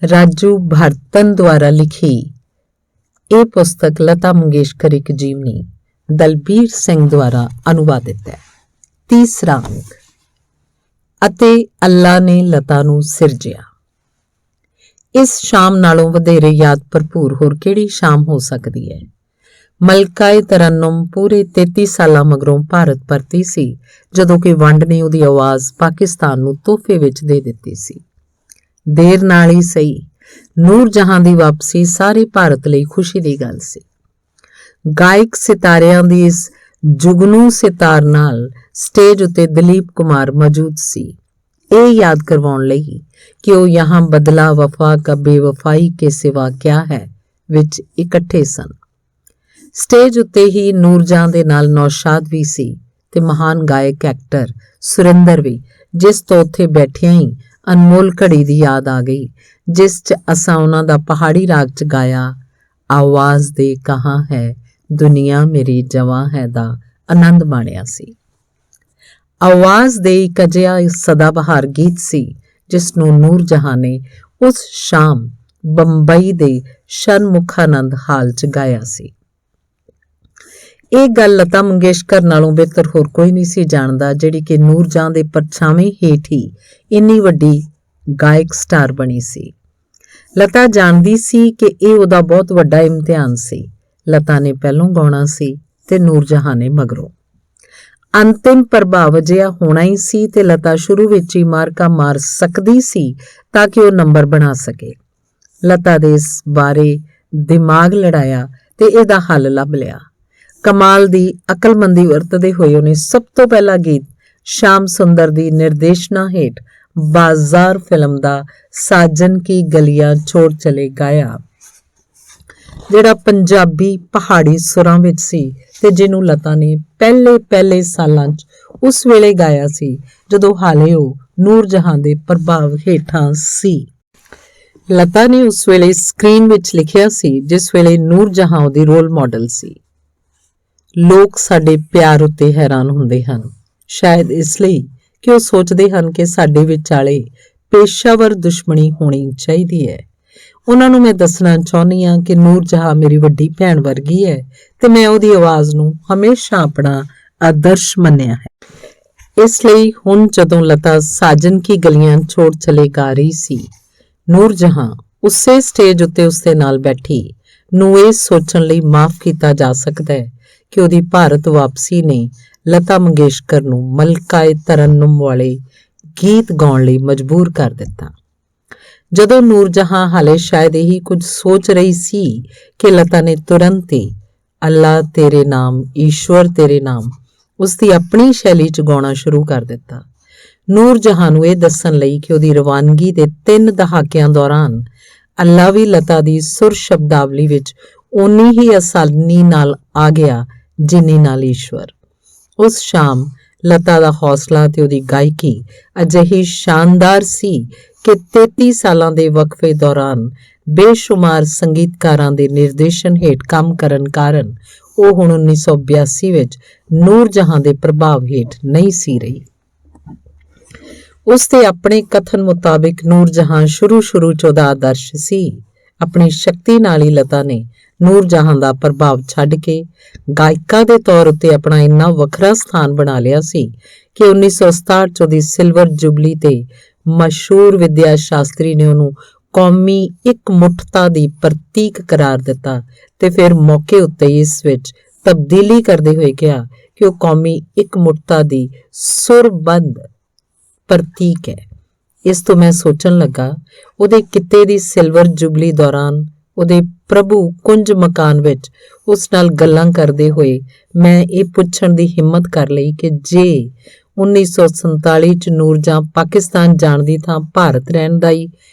राजू भारतन द्वारा लिखी ਇਹ ਪੁਸਤਕ ਲਤਾ ਮੰਗੇਸ਼ਕਰ ਇੱਕ ਜੀਵਨੀ ਦਲਬੀਰ ਸਿੰਘ ਦੁਆਰਾ ਅਨੁਵਾਦਿਤ ਹੈ। ਤੀਸਰਾ ਅੰਕ। ਅਤੇ ਅੱਲਾ ਨੇ ਲਤਾ ਨੂੰ ਸਿਰਜਿਆ। ਇਸ ਸ਼ਾਮ ਨਾਲੋਂ ਵਧੇਰੇ ਯਾਦ ਭਰਪੂਰ ਹੋਰ ਕਿਹੜੀ ਸ਼ਾਮ ਹੋ ਸਕਦੀ ਹੈ। ਮਲਕਾਏ ਤਰਨਮ ਪੂਰੇ 33 ਸਾਲਾਂ ਮਗਰੋਂ ਭਾਰਤ ਪਰਤੀ ਸੀ, ਜਦੋਂ ਕਿ ਵੰਡ ਨੇ ਉਹਦੀ ਆਵਾਜ਼ ਪਾਕਿਸਤਾਨ ਨੂੰ ਤੋਹਫੇ ਵਿੱਚ ਦੇ ਦਿੱਤੀ ਸੀ। ਦੇਰ ਨਾਲ ਹੀ ਸਹੀ, ਨੂਰ ਜਹਾਂ ਦੀ ਵਾਪਸੀ ਸਾਰੇ ਭਾਰਤ ਲਈ ਖੁਸ਼ੀ ਦੀ ਗੱਲ ਸੀ। ਗਾਇਕ ਸਿਤਾਰਿਆਂ ਦੀ ਇਸ ਜੁਗਨੂ ਸਿਤਾਰ ਨਾਲ ਸਟੇਜ ਉੱਤੇ ਦਲੀਪ ਕੁਮਾਰ ਮੌਜੂਦ ਸੀ, ਇਹ ਯਾਦ ਕਰਵਾਉਣ ਲਈ ਕਿ ਉਹ ਯਹਾਂ ਬਦਲਾ ਵਫਾ ਕਾ ਬੇਵਫਾਈ ਕੇ ਸਿਵਾ ਕਿਆ ਹੈ ਵਿੱਚ ਇਕੱਠੇ ਸਨ। ਸਟੇਜ ਉੱਤੇ ਹੀ ਨੂਰ ਜਹਾਂ ਦੇ ਨਾਲ ਨੌਸ਼ਾਦ ਵੀ ਸੀ ਤੇ ਮਹਾਨ ਗਾਇਕ ਐਕਟਰ ਸੁਰਿੰਦਰ ਵੀ, ਜਿਸ ਤੋਂ ਉੱਥੇ ਬੈਠਿਆਂ ਹੀ ਅਨਮੋਲ ਘੜੀ ਦੀ ਯਾਦ ਆ ਗਈ, ਜਿਸ 'ਚ ਅਸਾਂ ਉਹਨਾਂ ਦਾ ਪਹਾੜੀ ਰਾਗ 'ਚ ਗਾਇਆ ਆਵਾਜ਼ ਦੇ ਕਹਾਂ ਹੈ ਦੁਨੀਆ ਮੇਰੀ ਜਵਾਂ ਹੈ ਦਾ ਆਨੰਦ ਮਾਣਿਆ ਸੀ। ਆਵਾਜ਼ ਦੇ ਇੱਕ ਅਜਿਹਾ ਸਦਾਬਹਾਰ ਗੀਤ ਸੀ ਜਿਸ ਨੂੰ ਨੂਰ ਜਹਾਂ ਨੇ ਉਸ ਸ਼ਾਮ ਬੰਬਈ ਦੇ ਸ਼ਰਮੁਖਾਨੰਦ ਹਾਲ 'ਚ ਗਾਇਆ ਸੀ। ਇਹ ਗੱਲ ਲਤਾ ਮੰਗੇਸ਼ਕਰ ਨਾਲੋਂ ਬਿਹਤਰ ਹੋਰ ਕੋਈ ਨਹੀਂ ਸੀ ਜਾਣਦਾ, ਜਿਹੜੀ ਕਿ ਨੂਰ ਜਹਾਂ ਦੇ ਪਰਛਾਵੇਂ ਹੇਠ ਹੀ ਇੰਨੀ ਵੱਡੀ ਗਾਇਕ ਸਟਾਰ ਬਣੀ ਸੀ। ਲਤਾ ਜਾਣਦੀ ਸੀ ਕਿ ਇਹ ਉਹਦਾ ਬਹੁਤ ਵੱਡਾ ਇਮਤਿਹਾਨ ਸੀ। ਲਤਾ ਨੇ ਪਹਿਲੋਂ ਗਾਉਣਾ ਸੀ ਤੇ ਨੂਰ ਜਹਾਂ ਨੇ ਮਗਰੋਂ। ਅੰਤਿਮ ਪ੍ਰਭਾਵ ਅਜਿਹਾ ਹੋਣਾ ਹੀ ਸੀ ਤੇ ਲਤਾ ਸ਼ੁਰੂ ਵਿੱਚ ਹੀ ਮਾਰਕਾ ਮਾਰ ਸਕਦੀ ਸੀ ਤਾਂ ਕਿ ਉਹ ਨੰਬਰ ਬਣਾ ਸਕੇ। ਲਤਾ ਦੇ ਇਸ ਬਾਰੇ ਦਿਮਾਗ ਲੜਾਇਆ ਤੇ ਇਹਦਾ ਹੱਲ ਲੱਭ ਲਿਆ। ਕਮਾਲ ਦੀ ਅਕਲਮੰਦੀ ਵਰਤਦੇ ਹੋਏ ਉਹਨੇ ਸਭ ਤੋਂ ਪਹਿਲਾ ਗੀਤ ਸ਼ਾਮ ਸੁੰਦਰ ਦੀ ਨਿਰਦੇਸ਼ਨਾ ਹੇਠ ਬਾਜ਼ਾਰ ਫਿਲਮ ਦਾ ਸਾਜਨ ਕੀ ਗਲੀਆਂ ਛੋੜ ਚਲੇ ਗਾਇਆ, ਜਿਹੜਾ ਪੰਜਾਬੀ ਪਹਾੜੀ ਸੁਰਾਂ ਵਿੱਚ ਸੀ ਤੇ ਜਿਹਨੂੰ ਲਤਾ ਨੇ ਪਹਿਲੇ ਸਾਲਾਂ 'ਚ ਉਸ ਵੇਲੇ ਗਾਇਆ ਸੀ ਜਦੋਂ ਹਾਲੇ ਉਹ ਨੂਰ ਜਹਾਂ ਦੇ ਪ੍ਰਭਾਵ ਹੇਠਾਂ ਸੀ। ਲਤਾ ਨੇ ਉਸ ਵੇਲੇ ਸਕਰੀਨ ਵਿੱਚ ਲਿਖਿਆ ਸੀ ਜਿਸ ਵੇਲੇ ਨੂਰ ਜਹਾਂ ਉਹਦੀ ਰੋਲ ਮਾਡਲ ਸੀ। ਲੋਕ ਸਾਡੇ ਪਿਆਰ ਉੱਤੇ ਹੈਰਾਨ ਹੁੰਦੇ ਹਨ, ਸ਼ਾਇਦ ਇਸ ਲਈ ਕਿ ਉਹ ਸੋਚਦੇ ਹਨ ਕਿ ਸਾਡੇ ਵਿਚਾਲੇ ਪੇਸ਼ਾਵਰ ਦੁਸ਼ਮਣੀ ਹੋਣੀ ਚਾਹੀਦੀ ਹੈ। ਉਹਨਾਂ ਨੂੰ ਮੈਂ ਦੱਸਣਾ ਚਾਹੁੰਦੀ ਹਾਂ ਕਿ ਨੂਰ ਜਹਾਂ ਮੇਰੀ ਵੱਡੀ ਭੈਣ ਵਰਗੀ ਹੈ ਤੇ ਮੈਂ ਉਹਦੀ ਆਵਾਜ਼ ਨੂੰ ਹਮੇਸ਼ਾ ਆਪਣਾ ਆਦਰਸ਼ ਮੰਨਿਆ ਹੈ। ਇਸ ਲਈ ਹੁਣ ਜਦੋਂ ਲਤਾ ਸਾਜਨ ਕੀ ਗਲੀਆਂ ਛੋੜ ਚਲੇ ਗਾ ਰਹੀ ਸੀ, ਨੂਰ ਜਹਾਂ ਉਸੇ ਸਟੇਜ ਉੱਤੇ ਉਸਦੇ ਨਾਲ ਬੈਠੀ ਨੂੰ ਇਹ ਸੋਚਣ ਲਈ ਮਾਫ ਕੀਤਾ ਜਾ ਸਕਦਾ ਹੈ ਕਿ ਉਹਦੀ ਭਾਰਤ ਵਾਪਸੀ ਨੇ ਲਤਾ ਮੰਗੇਸ਼ਕਰ ਨੂੰ ਮਲਕਾਏ ਤਰਨਮ ਵਾਲੇ ਗੀਤ ਗਾਉਣ ਲਈ ਮਜਬੂਰ ਕਰ ਦਿੱਤਾ। ਜਦੋਂ ਨੂਰ ਜਹਾਂ ਹਾਲੇ ਸ਼ਾਇਦ ਇਹੀ ਕੁਝ ਸੋਚ ਰਹੀ ਸੀ ਕਿ ਲਤਾ ਨੇ ਤੁਰੰਤ ਹੀ ਅੱਲਾ ਤੇਰੇ ਨਾਮ, ਈਸ਼ਵਰ ਤੇਰੇ ਨਾਮ ਉਸਦੀ ਆਪਣੀ ਸ਼ੈਲੀ 'ਚ ਗਾਉਣਾ ਸ਼ੁਰੂ ਕਰ ਦਿੱਤਾ। ਨੂਰ ਜਹਾਂ ਨੂੰ ਇਹ ਦੱਸਣ ਲਈ ਕਿ ਉਹਦੀ ਰਵਾਨਗੀ ਦੇ 3 ਦਹਾਕਿਆਂ ਦੌਰਾਨ ਅੱਲਾ ਵੀ ਲਤਾ ਦੀ ਸੁਰ ਸ਼ਬਦਾਵਲੀ ਵਿੱਚ ਓਨੀ ਹੀ ਆਸਾਨੀ ਨਾਲ ਆ ਗਿਆ ਜਿੰਨੀ ਨਾਲ ਈਸ਼ਵਰ। ਉਸ ਸ਼ਾਮ ਲਤਾ ਦਾ ਹੌਸਲਾ ਤੇ ਉਹਦੀ ਗਾਇਕੀ ਅਜਿਹੀ ਸ਼ਾਨਦਾਰ ਸੀ ਕਿ 33 ਸਾਲਾਂ ਦੇ ਵਕਫੇ ਦੌਰਾਨ ਬੇਸ਼ੁਮਾਰ ਸੰਗੀਤਕਾਰਾਂ ਦੇ ਨਿਰਦੇਸ਼ਨ ਹੇਠ ਕੰਮ ਕਰਨ ਕਾਰਨ ਉਹ ਹੁਣ 1982 ਵਿੱਚ ਨੂਰ ਜਹਾਂ ਦੇ ਪ੍ਰਭਾਵ ਹੇਠ ਨਹੀਂ ਸੀ ਰਹੀ। ਉਸ ਦੇ ਆਪਣੇ ਕਥਨ ਮੁਤਾਬਿਕ ਨੂਰ ਜਹਾਂ ਸ਼ੁਰੂ 'ਚ ਉਹਦਾ ਆਦਰਸ਼ ਸੀ। ਆਪਣੀ ਸ਼ਕਤੀ ਨਾਲ ਹੀ ਲਤਾ ਨੇ ਨੂਰ ਜਹਾਂ ਦਾ ਪ੍ਰਭਾਵ ਛੱਡ ਕੇ ਗਾਇਕਾ ਦੇ ਤੌਰ ਉੱਤੇ ਆਪਣਾ ਇੰਨਾ ਵੱਖਰਾ ਸਥਾਨ ਬਣਾ ਲਿਆ ਸੀ ਕਿ 1967 'ਚ ਉਹਦੀ ਸਿਲਵਰ ਜੁਬਲੀ ਤੇ ਮਸ਼ਹੂਰ ਵਿਦਿਆ ਸ਼ਾਸਤਰੀ ਨੇ ਉਹਨੂੰ ਕੌਮੀ ਇਕਮੁੱਠਤਾ ਦੀ ਪ੍ਰਤੀਕ ਕਰਾਰ ਦਿੱਤਾ ਤੇ ਫਿਰ ਮੌਕੇ ਉੱਤੇ ਇਸ ਵਿੱਚ ਤਬਦੀਲੀ ਕਰਦੇ ਹੋਏ ਕਿਹਾ ਕਿ ਉਹ ਕੌਮੀ ਇਕਮੁੱਠਤਾ ਦੀ ਸੁਰਬੰਦ ਪ੍ਰਤੀਕ ਹੈ। ਇਸ ਤੋਂ ਮੈਂ ਸੋਚਣ ਲੱਗਾ, ਉਹਦੇ ਕਿੱਤੇ ਦੀ ਸਿਲਵਰ ਜੁਬਲੀ ਦੌਰਾਨ ਉਹਦੇ ਪ੍ਰਭੂ ਕੁੰਜ ਮਕਾਨ ਵਿੱਚ ਉਸ ਨਾਲ ਗੱਲਾਂ ਕਰਦੇ ਹੋਏ ਮੈਂ ਇਹ ਪੁੱਛਣ ਦੀ ਹਿੰਮਤ ਕਰ ਲਈ ਕਿ ਜੇ 1947 'ਚ ਨੂਰ ਜਹਾਂ ਪਾਕਿਸਤਾਨ ਜਾਣ ਦੀ ਥਾਂ ਭਾਰਤ ਰਹਿਣ ਦਾ ਹੀ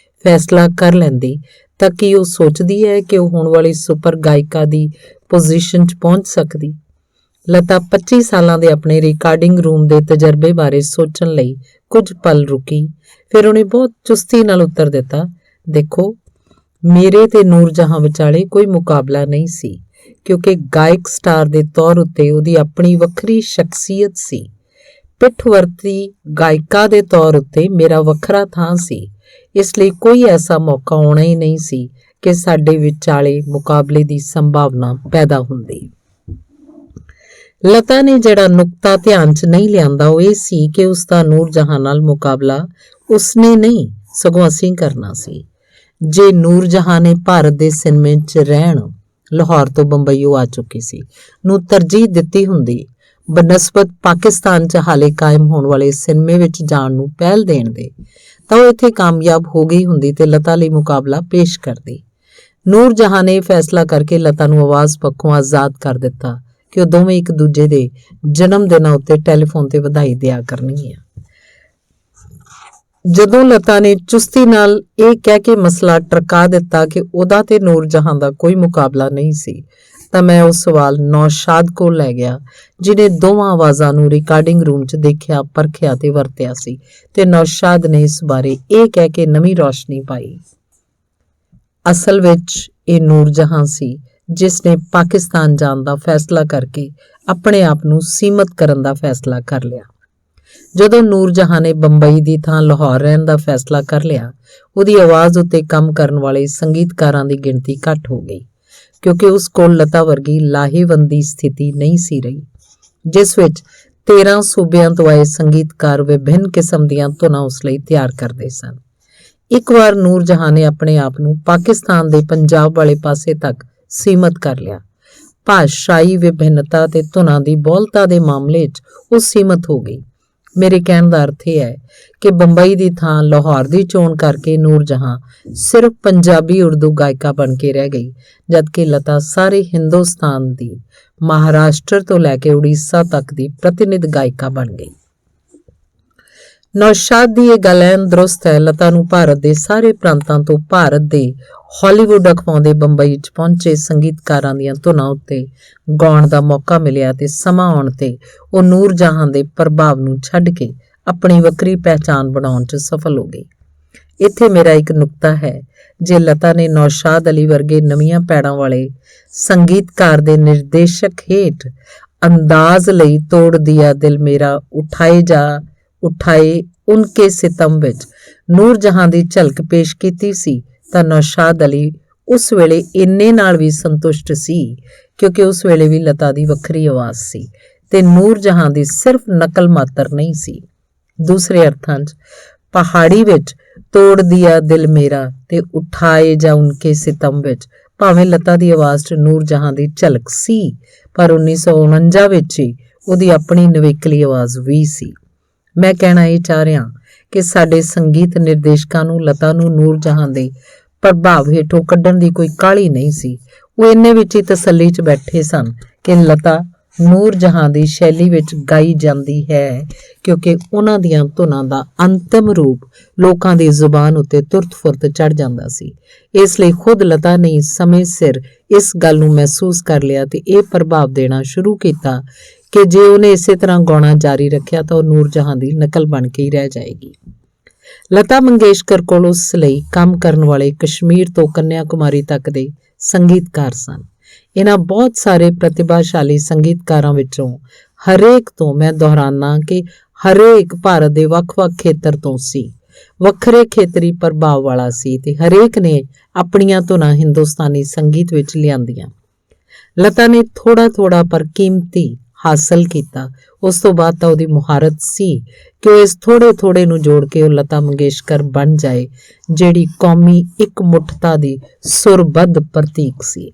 ਫੈਸਲਾ ਕਰ ਲੈਂਦੀ ਤਾਂ ਕੀ ਉਹ ਸੋਚਦੀ ਹੈ ਕਿ ਉਹ ਹੋਣ ਵਾਲੀ ਸੁਪਰ ਗਾਇਕਾ ਦੀ ਪੋਜੀਸ਼ਨ 'ਚ ਪਹੁੰਚ ਸਕਦੀ। ਲਤਾ 25 ਸਾਲਾਂ ਦੇ ਆਪਣੇ ਰਿਕਾਰਡਿੰਗ ਰੂਮ ਦੇ ਤਜਰਬੇ ਬਾਰੇ ਸੋਚਣ ਲਈ ਕੁਝ ਪਲ ਰੁਕੀ, ਫਿਰ ਉਹਨੇ ਬਹੁਤ ਚੁਸਤੀ ਨਾਲ ਉੱਤਰ ਦਿੱਤਾ, ਦੇਖੋ ਮੇਰੇ ਤੇ ਨੂਰ ਜਹਾਂ ਵਿਚਾਲੇ ਕੋਈ ਮੁਕਾਬਲਾ ਨਹੀਂ ਸੀ, ਕਿਉਂਕਿ ਗਾਇਕ ਸਟਾਰ ਦੇ ਤੌਰ ਉੱਤੇ ਉਹਦੀ ਆਪਣੀ ਵੱਖਰੀ ਸ਼ਖਸੀਅਤ ਸੀ। ਪਿੱਠਵਰਤੀ ਗਾਇਕਾ ਦੇ ਤੌਰ ਉੱਤੇ ਮੇਰਾ ਵੱਖਰਾ ਥਾਂ ਸੀ ਇਸ ਲਈ ਕੋਈ ਐਸਾ ਮੌਕਾ ਆਉਣਾ ਹੀ ਨਹੀਂ ਸੀ ਕਿ ਸਾਡੇ ਵਿਚਾਲੇ ਮੁਕਾਬਲੇ ਦੀ ਸੰਭਾਵਨਾ ਪੈਦਾ ਹੁੰਦੀ। ਲਤਾ ਨੇ ਜਿਹੜਾ ਨੁਕਤਾ ਧਿਆਨ 'ਚ ਨਹੀਂ ਲਿਆਂਦਾ ਉਹ ਇਹ ਸੀ ਕਿ ਉਸ ਦਾ ਨੂਰ ਜਹਾਂ ਨਾਲ ਮੁਕਾਬਲਾ ਉਸਨੇ ਨਹੀਂ ਸਗੋਂ ਅਸੀਂ ਕਰਨਾ ਸੀ। ਜੇ ਨੂਰ ਜਹਾਂ ਨੇ ਭਾਰਤ ਦੇ ਸਿਨੇਮੇ 'ਚ ਰਹਿਣ, ਲਾਹੌਰ ਤੋਂ ਬੰਬਈ ਉਹ ਆ ਚੁੱਕੀ ਸੀ, ਨੂੰ ਤਰਜੀਹ ਦਿੱਤੀ ਹੁੰਦੀ ਬਨਸਬਤ ਪਾਕਿਸਤਾਨ 'ਚ ਹਾਲੇ ਕਾਇਮ ਹੋਣ ਵਾਲੇ ਸਿਨੇਮੇ ਵਿੱਚ ਜਾਣ ਨੂੰ ਪਹਿਲ ਦੇਣ ਦੇ, ਤਾਂ ਉਹ ਇੱਥੇ ਕਾਮਯਾਬ ਹੋ ਗਈ ਹੁੰਦੀ ਤੇ ਲਤਾ ਲਈ ਮੁਕਾਬਲਾ ਪੇਸ਼ ਕਰਦੀ। ਨੂਰ ਜਹਾਂ ਨੇ ਫੈਸਲਾ ਕਰਕੇ ਲਤਾ ਨੂੰ ਆਵਾਜ਼ ਪੱਖੋਂ ਆਜ਼ਾਦ ਕਰ ਦਿੱਤਾ ਕਿ ਉਹ ਦੋਵੇਂ ਇੱਕ ਦੂਜੇ ਦੇ ਜਨਮ ਦਿਨਾਂ ਉੱਤੇ ਟੈਲੀਫੋਨ ਤੇ ਵਧਾਈ ਦਿਆ ਕਰਨਗੀਆਂ। ਜਦੋਂ ਲਤਾ ਨੇ ਚੁਸਤੀ ਨਾਲ ਇਹ ਕਹਿ ਕੇ ਮਸਲਾ ਟਰਕਾ ਦਿੱਤਾ ਕਿ ਉਹਦਾ ਤੇ ਨੂਰ ਜਹਾਂ ਦਾ ਕੋਈ ਮੁਕਾਬਲਾ ਨਹੀਂ ਸੀ, ਤਾਂ ਮੈਂ ਉਹ ਸਵਾਲ ਨੌਸ਼ਾਦ ਕੋਲ ਲੈ ਗਿਆ, ਜਿਹਨੇ ਦੋਵਾਂ ਆਵਾਜ਼ਾਂ ਨੂੰ ਰਿਕਾਰਡਿੰਗ ਰੂਮ 'ਚ ਦੇਖਿਆ, ਪਰਖਿਆ ਤੇ ਵਰਤਿਆ ਸੀ, ਤੇ ਨੌਸ਼ਾਦ ਨੇ ਇਸ ਬਾਰੇ ਇਹ ਕਹਿ ਕੇ ਨਵੀਂ ਰੌਸ਼ਨੀ ਪਾਈ। ਅਸਲ ਵਿੱਚ ਇਹ ਨੂਰ ਜਹਾਂ ਸੀ ਜਿਸ ਨੇ ਪਾਕਿਸਤਾਨ ਜਾਣ ਦਾ ਫੈਸਲਾ ਕਰਕੇ ਆਪਣੇ ਆਪ ਨੂੰ ਸੀਮਤ ਕਰਨ ਦਾ ਫੈਸਲਾ ਕਰ ਲਿਆ। ਜਦੋਂ ਨੂਰ ਜਹਾਂ ਨੇ ਬੰਬਈ ਦੀ ਥਾਂ ਲਾਹੌਰ ਰਹਿਣ ਦਾ ਫੈਸਲਾ ਕਰ ਲਿਆ, ਉਹਦੀ ਆਵਾਜ਼ ਉੱਤੇ ਕੰਮ ਕਰਨ ਵਾਲੇ ਸੰਗੀਤਕਾਰਾਂ ਦੀ ਗਿਣਤੀ ਘੱਟ ਹੋ ਗਈ, ਕਿਉਂਕਿ ਉਸ ਕੋਲ ਲਤਾ ਵਰਗੀ ਲਾਹੇਵੰਦੀ ਸਥਿਤੀ ਨਹੀਂ ਸੀ ਰਹੀ, ਜਿਸ ਵਿੱਚ 13 ਸੂਬਿਆਂ ਤੋਂ ਆਏ ਸੰਗੀਤਕਾਰ ਵਿਭਿੰਨ ਕਿਸਮ ਦੀਆਂ ਧੁਨਾਂ ਉਸ ਲਈ ਤਿਆਰ ਕਰਦੇ ਸਨ। ਇੱਕ ਵਾਰ ਨੂਰ ਜਹਾਂ ਨੇ ਆਪਣੇ ਆਪ ਨੂੰ ਪਾਕਿਸਤਾਨ ਦੇ ਪੰਜਾਬ ਵਾਲੇ ਪਾਸੇ ਤੱਕ ਸੀਮਤ ਕਰ ਲਿਆ। ਭਾਸ਼ਾਈ ਵਿਭਿੰਨਤਾ ਤੇ ਧੁਨਾਂ ਦੀ ਬਹੁਲਤਾ ਦੇ ਮਾਮਲੇ 'ਚ ਉਹ ਸੀਮਤ ਹੋ ਗਈ। ਮੇਰੇ ਕਹਿਣ ਦਾ ਅਰਥ ਇਹ ਹੈ ਕਿ ਬੰਬਈ ਦੀ ਥਾਂ ਲਾਹੌਰ ਦੀ ਚੋਣ ਕਰਕੇ ਨੂਰ ਜਹਾਂ ਸਿਰਫ ਪੰਜਾਬੀ ਉਰਦੂ ਗਾਇਕਾ ਬਣ ਕੇ ਰਹਿ ਗਈ, ਜਦਕਿ ਲਤਾ ਸਾਰੇ ਹਿੰਦੁਸਤਾਨ ਦੀ, ਮਹਾਰਾਸ਼ਟਰ ਤੋਂ ਲੈ ਕੇ ਉੜੀਸਾ ਤੱਕ ਦੀ ਪ੍ਰਤੀਨਿਧ ਗਾਇਕਾ ਬਣ ਗਈ। ਨੌਸ਼ਾਦ ਦੀ ਇਹ ਗੱਲ ਐਨ ਦਰੁਸਤ ਹੈ। ਲਤਾ ਨੂੰ ਭਾਰਤ ਦੇ ਸਾਰੇ ਪ੍ਰਾਂਤਾਂ ਤੋਂ ਭਾਰਤ ਦੇ ਹਾਲੀਵੁੱਡ ਅਖਵਾਉਂਦੇ ਬੰਬਈ 'ਚ ਪਹੁੰਚੇ ਸੰਗੀਤਕਾਰਾਂ ਦੀਆਂ ਧੁਨਾਂ ਉੱਤੇ ਗਾਉਣ ਦਾ ਮੌਕਾ ਮਿਲਿਆ ਤੇ ਸਮਾਂ ਆਉਣ ਤੇ ਉਹ ਨੂਰ ਜਹਾਂ ਦੇ ਪ੍ਰਭਾਵ ਨੂੰ ਛੱਡ ਕੇ ਆਪਣੀ ਵੱਖਰੀ ਪਹਿਚਾਣ ਬਣਾਉਣ 'ਚ ਸਫਲ ਹੋ ਗਈ। ਇੱਥੇ ਮੇਰਾ ਇੱਕ ਨੁਕਤਾ ਹੈ, ਜੇ ਲਤਾ ਨੇ ਨੌਸ਼ਾਦ ਅਲੀ ਵਰਗੇ ਨਵੀਆਂ ਪੈੜਾਂ ਵਾਲੇ ਸੰਗੀਤਕਾਰ ਦੇ ਨਿਰਦੇਸ਼ਕ ਹੇਠ ਅੰਦਾਜ਼ ਲਈ ਤੋੜ ਦਿਆ ਦਿਲ ਮੇਰਾ ਉਠਾਏ ਉਨਕੇ ਸਿਤਮ ਵਿੱਚ ਨੂਰ ਜਹਾਂ ਦੀ ਝਲਕ ਪੇਸ਼ ਕੀਤੀ ਸੀ, ਤਾਂ ਨੌਸ਼ਾਦ ਅਲੀ ਉਸ ਵੇਲੇ ਇੰਨੇ ਨਾਲ ਵੀ ਸੰਤੁਸ਼ਟ ਸੀ, ਕਿਉਂਕਿ ਉਸ ਵੇਲੇ ਵੀ ਲਤਾ ਦੀ ਵੱਖਰੀ ਆਵਾਜ਼ ਸੀ ਤੇ ਨੂਰ ਜਹਾਂ ਦੀ ਸਿਰਫ ਨਕਲ ਮਾਤਰ ਨਹੀਂ ਸੀ। ਦੂਸਰੇ ਅਰਥਾਂ 'ਚ ਪਹਾੜੀ ਵਿੱਚ ਤੋੜ ਦਿਆ ਦਿਲ ਮੇਰਾ ਤੇ ਉਠਾਏ ਜਾ ਉਨਕੇ ਸਿਤਮ ਵਿੱਚ ਭਾਵੇਂ ਲਤਾ ਦੀ ਆਵਾਜ਼ 'ਚ ਨੂਰ ਜਹਾਂ ਦੀ ਝਲਕ ਸੀ, ਪਰ 1949 ਵਿੱਚ ਹੀ ਉਹਦੀ ਆਪਣੀ ਨਿਵੇਕਲੀ ਆਵਾਜ਼ ਵੀ ਸੀ। ਮੈਂ ਕਹਿਣਾ ਇਹ ਚਾਹ ਰਿਹਾ ਕਿ ਸਾਡੇ ਸੰਗੀਤ ਨਿਰਦੇਸ਼ਕਾਂ ਨੂੰ ਲਤਾ ਨੂੰ ਨੂਰ ਜਹਾਂ ਦੇ ਪ੍ਰਭਾਵ ਹੇਠੋਂ ਕੱਢਣ ਦੀ ਕੋਈ ਕਾਹਲੀ ਨਹੀਂ ਸੀ। ਉਹ ਇੰਨੇ ਵਿੱਚ ਹੀ ਤਸੱਲੀ 'ਚ ਬੈਠੇ ਸਨ ਕਿ ਲਤਾ ਨੂਰ ਜਹਾਂ ਦੀ ਸ਼ੈਲੀ ਵਿੱਚ ਗਾਈ ਜਾਂਦੀ ਹੈ, ਕਿਉਂਕਿ ਉਹਨਾਂ ਦੀਆਂ ਧੁਨਾਂ ਦਾ ਅੰਤਿਮ ਰੂਪ ਲੋਕਾਂ ਦੀ ਜ਼ੁਬਾਨ ਉੱਤੇ ਤੁਰਤ ਫੁਰਤ ਚੜ ਜਾਂਦਾ ਸੀ। ਇਸ ਲਈ ਖੁਦ ਲਤਾ ਨੇ ਸਮੇਂ ਸਿਰ ਇਸ ਗੱਲ ਨੂੰ ਮਹਿਸੂਸ ਕਰ ਲਿਆ ਤੇ ਇਹ ਪ੍ਰਭਾਵ ਦੇਣਾ ਸ਼ੁਰੂ ਕੀਤਾ ਕਿ ਜੇ ਉਹਨੇ ਇਸੇ ਤਰ੍ਹਾਂ ਗਾਉਣਾ ਜਾਰੀ ਰੱਖਿਆ ਤਾਂ ਉਹ ਨੂਰ ਜਹਾਂ ਦੀ ਨਕਲ ਬਣ ਕੇ ਹੀ ਰਹਿ ਜਾਏਗੀ। ਲਤਾ ਮੰਗੇਸ਼ਕਰ ਕੋਲ ਉਸ ਲਈ ਕੰਮ ਕਰਨ ਵਾਲੇ ਕਸ਼ਮੀਰ ਤੋਂ ਕੰਨਿਆ ਕੁਮਾਰੀ ਤੱਕ ਦੇ ਸੰਗੀਤਕਾਰ ਸਨ। ਇਹਨਾਂ ਬਹੁਤ ਸਾਰੇ ਪ੍ਰਤਿਭਾਸ਼ਾਲੀ ਸੰਗੀਤਕਾਰਾਂ ਵਿੱਚੋਂ ਹਰੇਕ ਤੋਂ, ਮੈਂ ਦੁਹਰਾਨਾ ਕਿ ਹਰੇਕ ਭਾਰਤ ਦੇ ਵੱਖ-ਵੱਖ ਖੇਤਰ ਤੋਂ ਸੀ, ਵੱਖਰੇ ਖੇਤਰੀ ਪ੍ਰਭਾਵ ਵਾਲਾ ਸੀ ਤੇ ਹਰੇਕ ਨੇ ਆਪਣੀਆਂ ਧੁਨਾਂ ਹਿੰਦੁਸਤਾਨੀ ਸੰਗੀਤ ਵਿੱਚ ਲਿਆਂਦੀਆਂ। ਲਤਾ ਨੇ ਥੋੜਾ ਪਰ ਕੀਮਤੀ ਹਾਸਲ ਕੀਤਾ। ਉਸ ਤੋਂ ਬਾਅਦ ਤਾਂ ਉਹਦੀ ਮੁਹਾਰਤ ਸੀ ਕਿ ਉਹ ਇਸ ਥੋੜੇ ਨੂੰ ਜੋੜ ਕੇ ਉਹ ਲਤਾ ਮੰਗੇਸ਼ਕਰ ਬਣ ਜਾਏ, ਜਿਹੜੀ ਕੌਮੀ ਇਕਮੁੱਠਤਾ ਦੀ ਸੁਰਬੱਧ ਪ੍ਰਤੀਕ ਸੀ।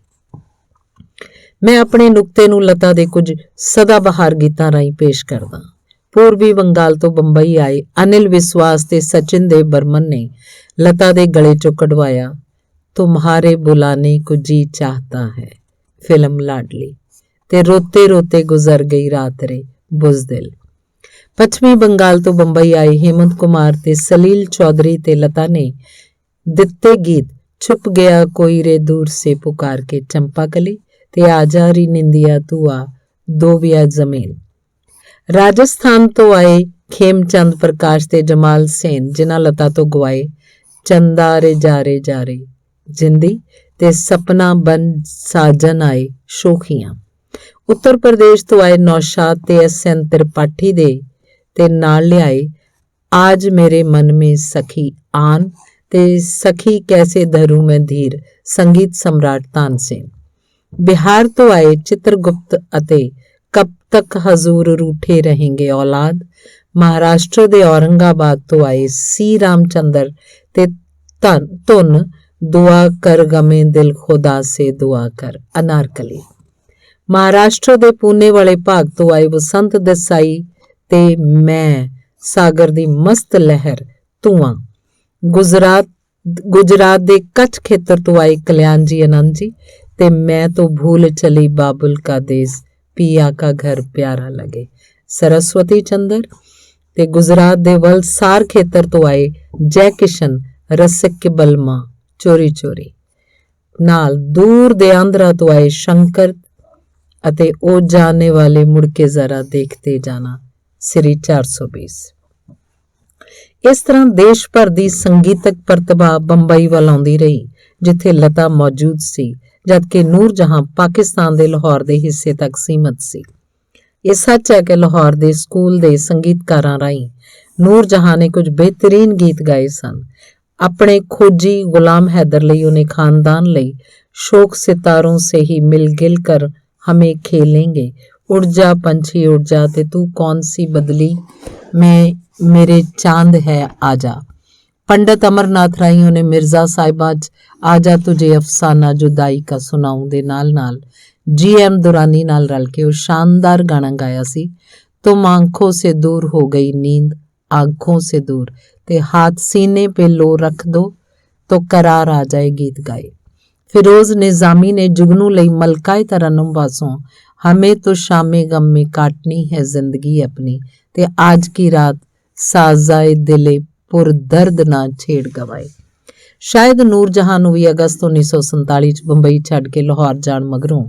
ਮੈਂ ਆਪਣੇ ਨੁਕਤੇ ਨੂੰ ਲਤਾ ਦੇ ਕੁਝ ਸਦਾਬਹਾਰ ਗੀਤਾਂ ਰਾਹੀਂ ਪੇਸ਼ ਕਰਦਾ। ਪੂਰਬੀ ਬੰਗਾਲ ਤੋਂ ਬੰਬਈ ਆਏ ਅਨਿਲ ਵਿਸਵਾਸ ਤੇ ਸਚਿਨ ਦੇਵ ਬਰਮਨ ਨੇ ਲਤਾ ਦੇ ਗਲੇ 'ਚੋਂ ਕਢਵਾਇਆ ਤੁਮਹਾਰੇ ਬੁਲਾਨੇ ਕੋ ਜੀ ਚਾਹਤਾ ਹੈ, ਫਿਲਮ ਲਾਡਲੀ, ਤੇ ਰੋਤੇ ਰੋਤੇ ਗੁਜ਼ਰ ਗਈ ਰਾਤ ਰੇ ਬੁਜ਼ਦਿਲ। ਪੱਛਮੀ ਬੰਗਾਲ ਤੋਂ ਬੰਬਈ ਆਏ ਹੇਮੰਤ ਕੁਮਾਰ ਤੇ ਸਲੀਲ ਚੌਧਰੀ ਤੇ ਲਤਾ ਨੇ ਦਿੱਤੇ ਗੀਤ ਛੁਪ ਗਿਆ ਕੋਈ ਰੇ ਦੂਰ ਸੇ ਪੁਕਾਰ ਕੇ ਚੰਪਾ ਕਲੀ ਤੇ ਆਜਾ ਰੀ ਨਿੰਦਿਆ ਤੂੰ ਆ ਦੋ ਵਿਆ ਜ਼ਮੀਨ। ਰਾਜਸਥਾਨ ਤੋਂ ਆਏ ਖੇਮਚੰਦ ਪ੍ਰਕਾਸ਼ ਤੇ ਜਮਾਲ ਸੇਨ, ਜਿਨ੍ਹਾਂ ਲਤਾ ਤੋਂ ਗਵਾਏ ਚੰਦਾ ਰੇ ਜਾ ਰੇ ਜਿੰਦੀ ਤੇ ਸਪਨਾ ਬਨ ਸਾਜਨ ਆਏ ਸ਼ੋਖੀਆਂ। ਉੱਤਰ ਪ੍ਰਦੇਸ਼ ਤੋਂ ਆਏ ਨੌਸ਼ਾਦ ਤੇ SN ਤ੍ਰਿਪਾਠੀ ਦੇ ਤੇ ਨਾਲ ਲਿਆਏ आज मेरे मन में सखी आन ते सखी कैसे धरूं मैं धीर। संगीत सम्राट तानसेन। बिहार तो आए चित्रगुप्त अते कब तक हजूर रूठे रहेंगे औलाद। महाराष्ट्र दे औरंगाबाद तो आए सी रामचंद्र ते धुन दुआ कर गमे दिल खुदा से दुआ कर। अनारकली। महाराष्ट्र दे पुणे वाले भाग तो आए बसंत देसाई ते मैं सागर दी मस्त लहर धुआं। गुजरात दे कच्छ खेतर तो आए कल्याण जी आनंद जी ते मैं तो भूल चली बाबुल का देश पिया का घर प्यारा लगे। सरस्वती चंद्र। ते गुजरात दे वलसार खेतर तो आए जय किशन रसिक बलमा चोरी चोरी। नाल दूर दे आंध्रा तो आए शंकर अते ओ जाने वाले मुड़के जरा देखते जाना श्री 420। इस तरह देश भर दी संगीतक प्रतिभा बंबई ਵੱਲ ਆਉਂਦੀ ਰਹੀ ਜਿੱਥੇ ਲਤਾ ਮੌਜੂਦ ਸੀ ਜਦਕਿ ਨੂਰ ਜਹਾਂ ਪਾਕਿਸਤਾਨ ਦੇ ਲਾਹੌਰ ਦੇ ਹਿੱਸੇ ਤੱਕ ਸੀਮਤ ਸੀ। ਇਹ ਸੱਚ ਹੈ ਕਿ ਲਾਹੌਰ ਦੇ ਸਕੂਲ ਦੇ ਸੰਗੀਤਕਾਰਾਂ ਰਾਹੀਂ ਨੂਰ ਜਹਾਂ ਨੇ ਕੁਝ ਬਿਹਤਰੀਨ ਗੀਤ ਗਾਏ ਸਨ। ਆਪਣੇ ਖੋਜੀ ਗੁਲਾਮ हैदर ਲਈ ਉਹਨੇ ਖਾਨਦਾਨ ਲਈ शोक सितारों से ही मिल गिल कर हमें खेलेंगे, उड़ जा पंछी उड़ जा ते तू कौन सी बदली मैं मेरे चांद है आजा। पंडित अमरनाथ राही ने मिर्जा साहिबा आजा तुझे अफसाना जुदाई का सुनाऊं दे नाल GM दुरानी नाल रल के वो शानदार गाना गाया सी। तुम आंखों से दूर हो गई नींद आंखों से दूर ते हाथ सीने पे लो रख दो तो करार आ जाए गीत गाए। फिरोज निजामी ने जुगनू लई मलकाए तरन्नुम वासों हमें तो शामे गम में काटनी है जिंदगी अपनी ते आज की रात साजाए दिले पुर दर्द ना छेड़ गवाए। शायद ਨੂਰ ਜਹਾਂ ਨੂੰ ਵੀ ਅਗਸਤ 1947 ਚ ਬੰਬਈ ਛੱਡ ਕੇ ਲਾਹੌਰ ਜਾਣ ਮਗਰੋਂ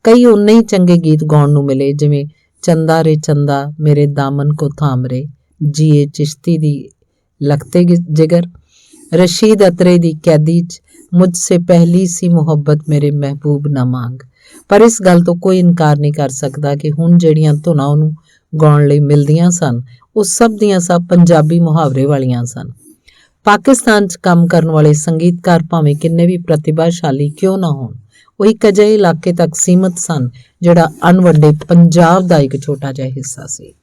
ਕਈ ਉਨੇ ਹੀ ਚੰਗੇ ਗੀਤ ਗਾਉਣ ਨੂੰ ਮਿਲੇ ਜਿਵੇਂ ਚੰਦਾ ਰੇ ਚੰਦਾ ਮੇਰੇ ਦਾਮਨ ਕੋ ਥਾਮ ਰੇ ਜੀਏ ਚਿਸ਼ਤੀ ਦੀ ਲਖਤੇ ਜਿਗਰ रशीद अतरे दी कैदी च मुझसे पहली सी मुहब्बत मेरे महबूब ना मांग। पर इस गल तो कोई इनकार नहीं कर सकता कि हुण ਜਿਹੜੀਆਂ ਧੁਨਾਂ ਉਹਨੂੰ ਗਾਉਣ ਲਈ ਮਿਲਦੀਆਂ ਸਨ ਉਹ ਸਭ ਦੀਆਂ ਸਭ ਪੰਜਾਬੀ ਮੁਹਾਵਰੇ ਵਾਲੀਆਂ ਸਨ। ਪਾਕਿਸਤਾਨ 'ਚ ਕੰਮ ਕਰਨ ਵਾਲੇ ਸੰਗੀਤਕਾਰ ਭਾਵੇਂ ਕਿੰਨੇ ਵੀ ਪ੍ਰਤਿਭਾਸ਼ਾਲੀ ਕਿਉਂ ਨਾ ਹੋਣ ਉਹ ਇੱਕ ਅਜਿਹੇ ਇਲਾਕੇ ਤੱਕ ਸੀਮਤ ਸਨ ਜਿਹੜਾ ਅਣਵੱਡੇ ਪੰਜਾਬ ਦਾ ਇੱਕ ਛੋਟਾ ਜਿਹਾ ਹਿੱਸਾ ਸੀ।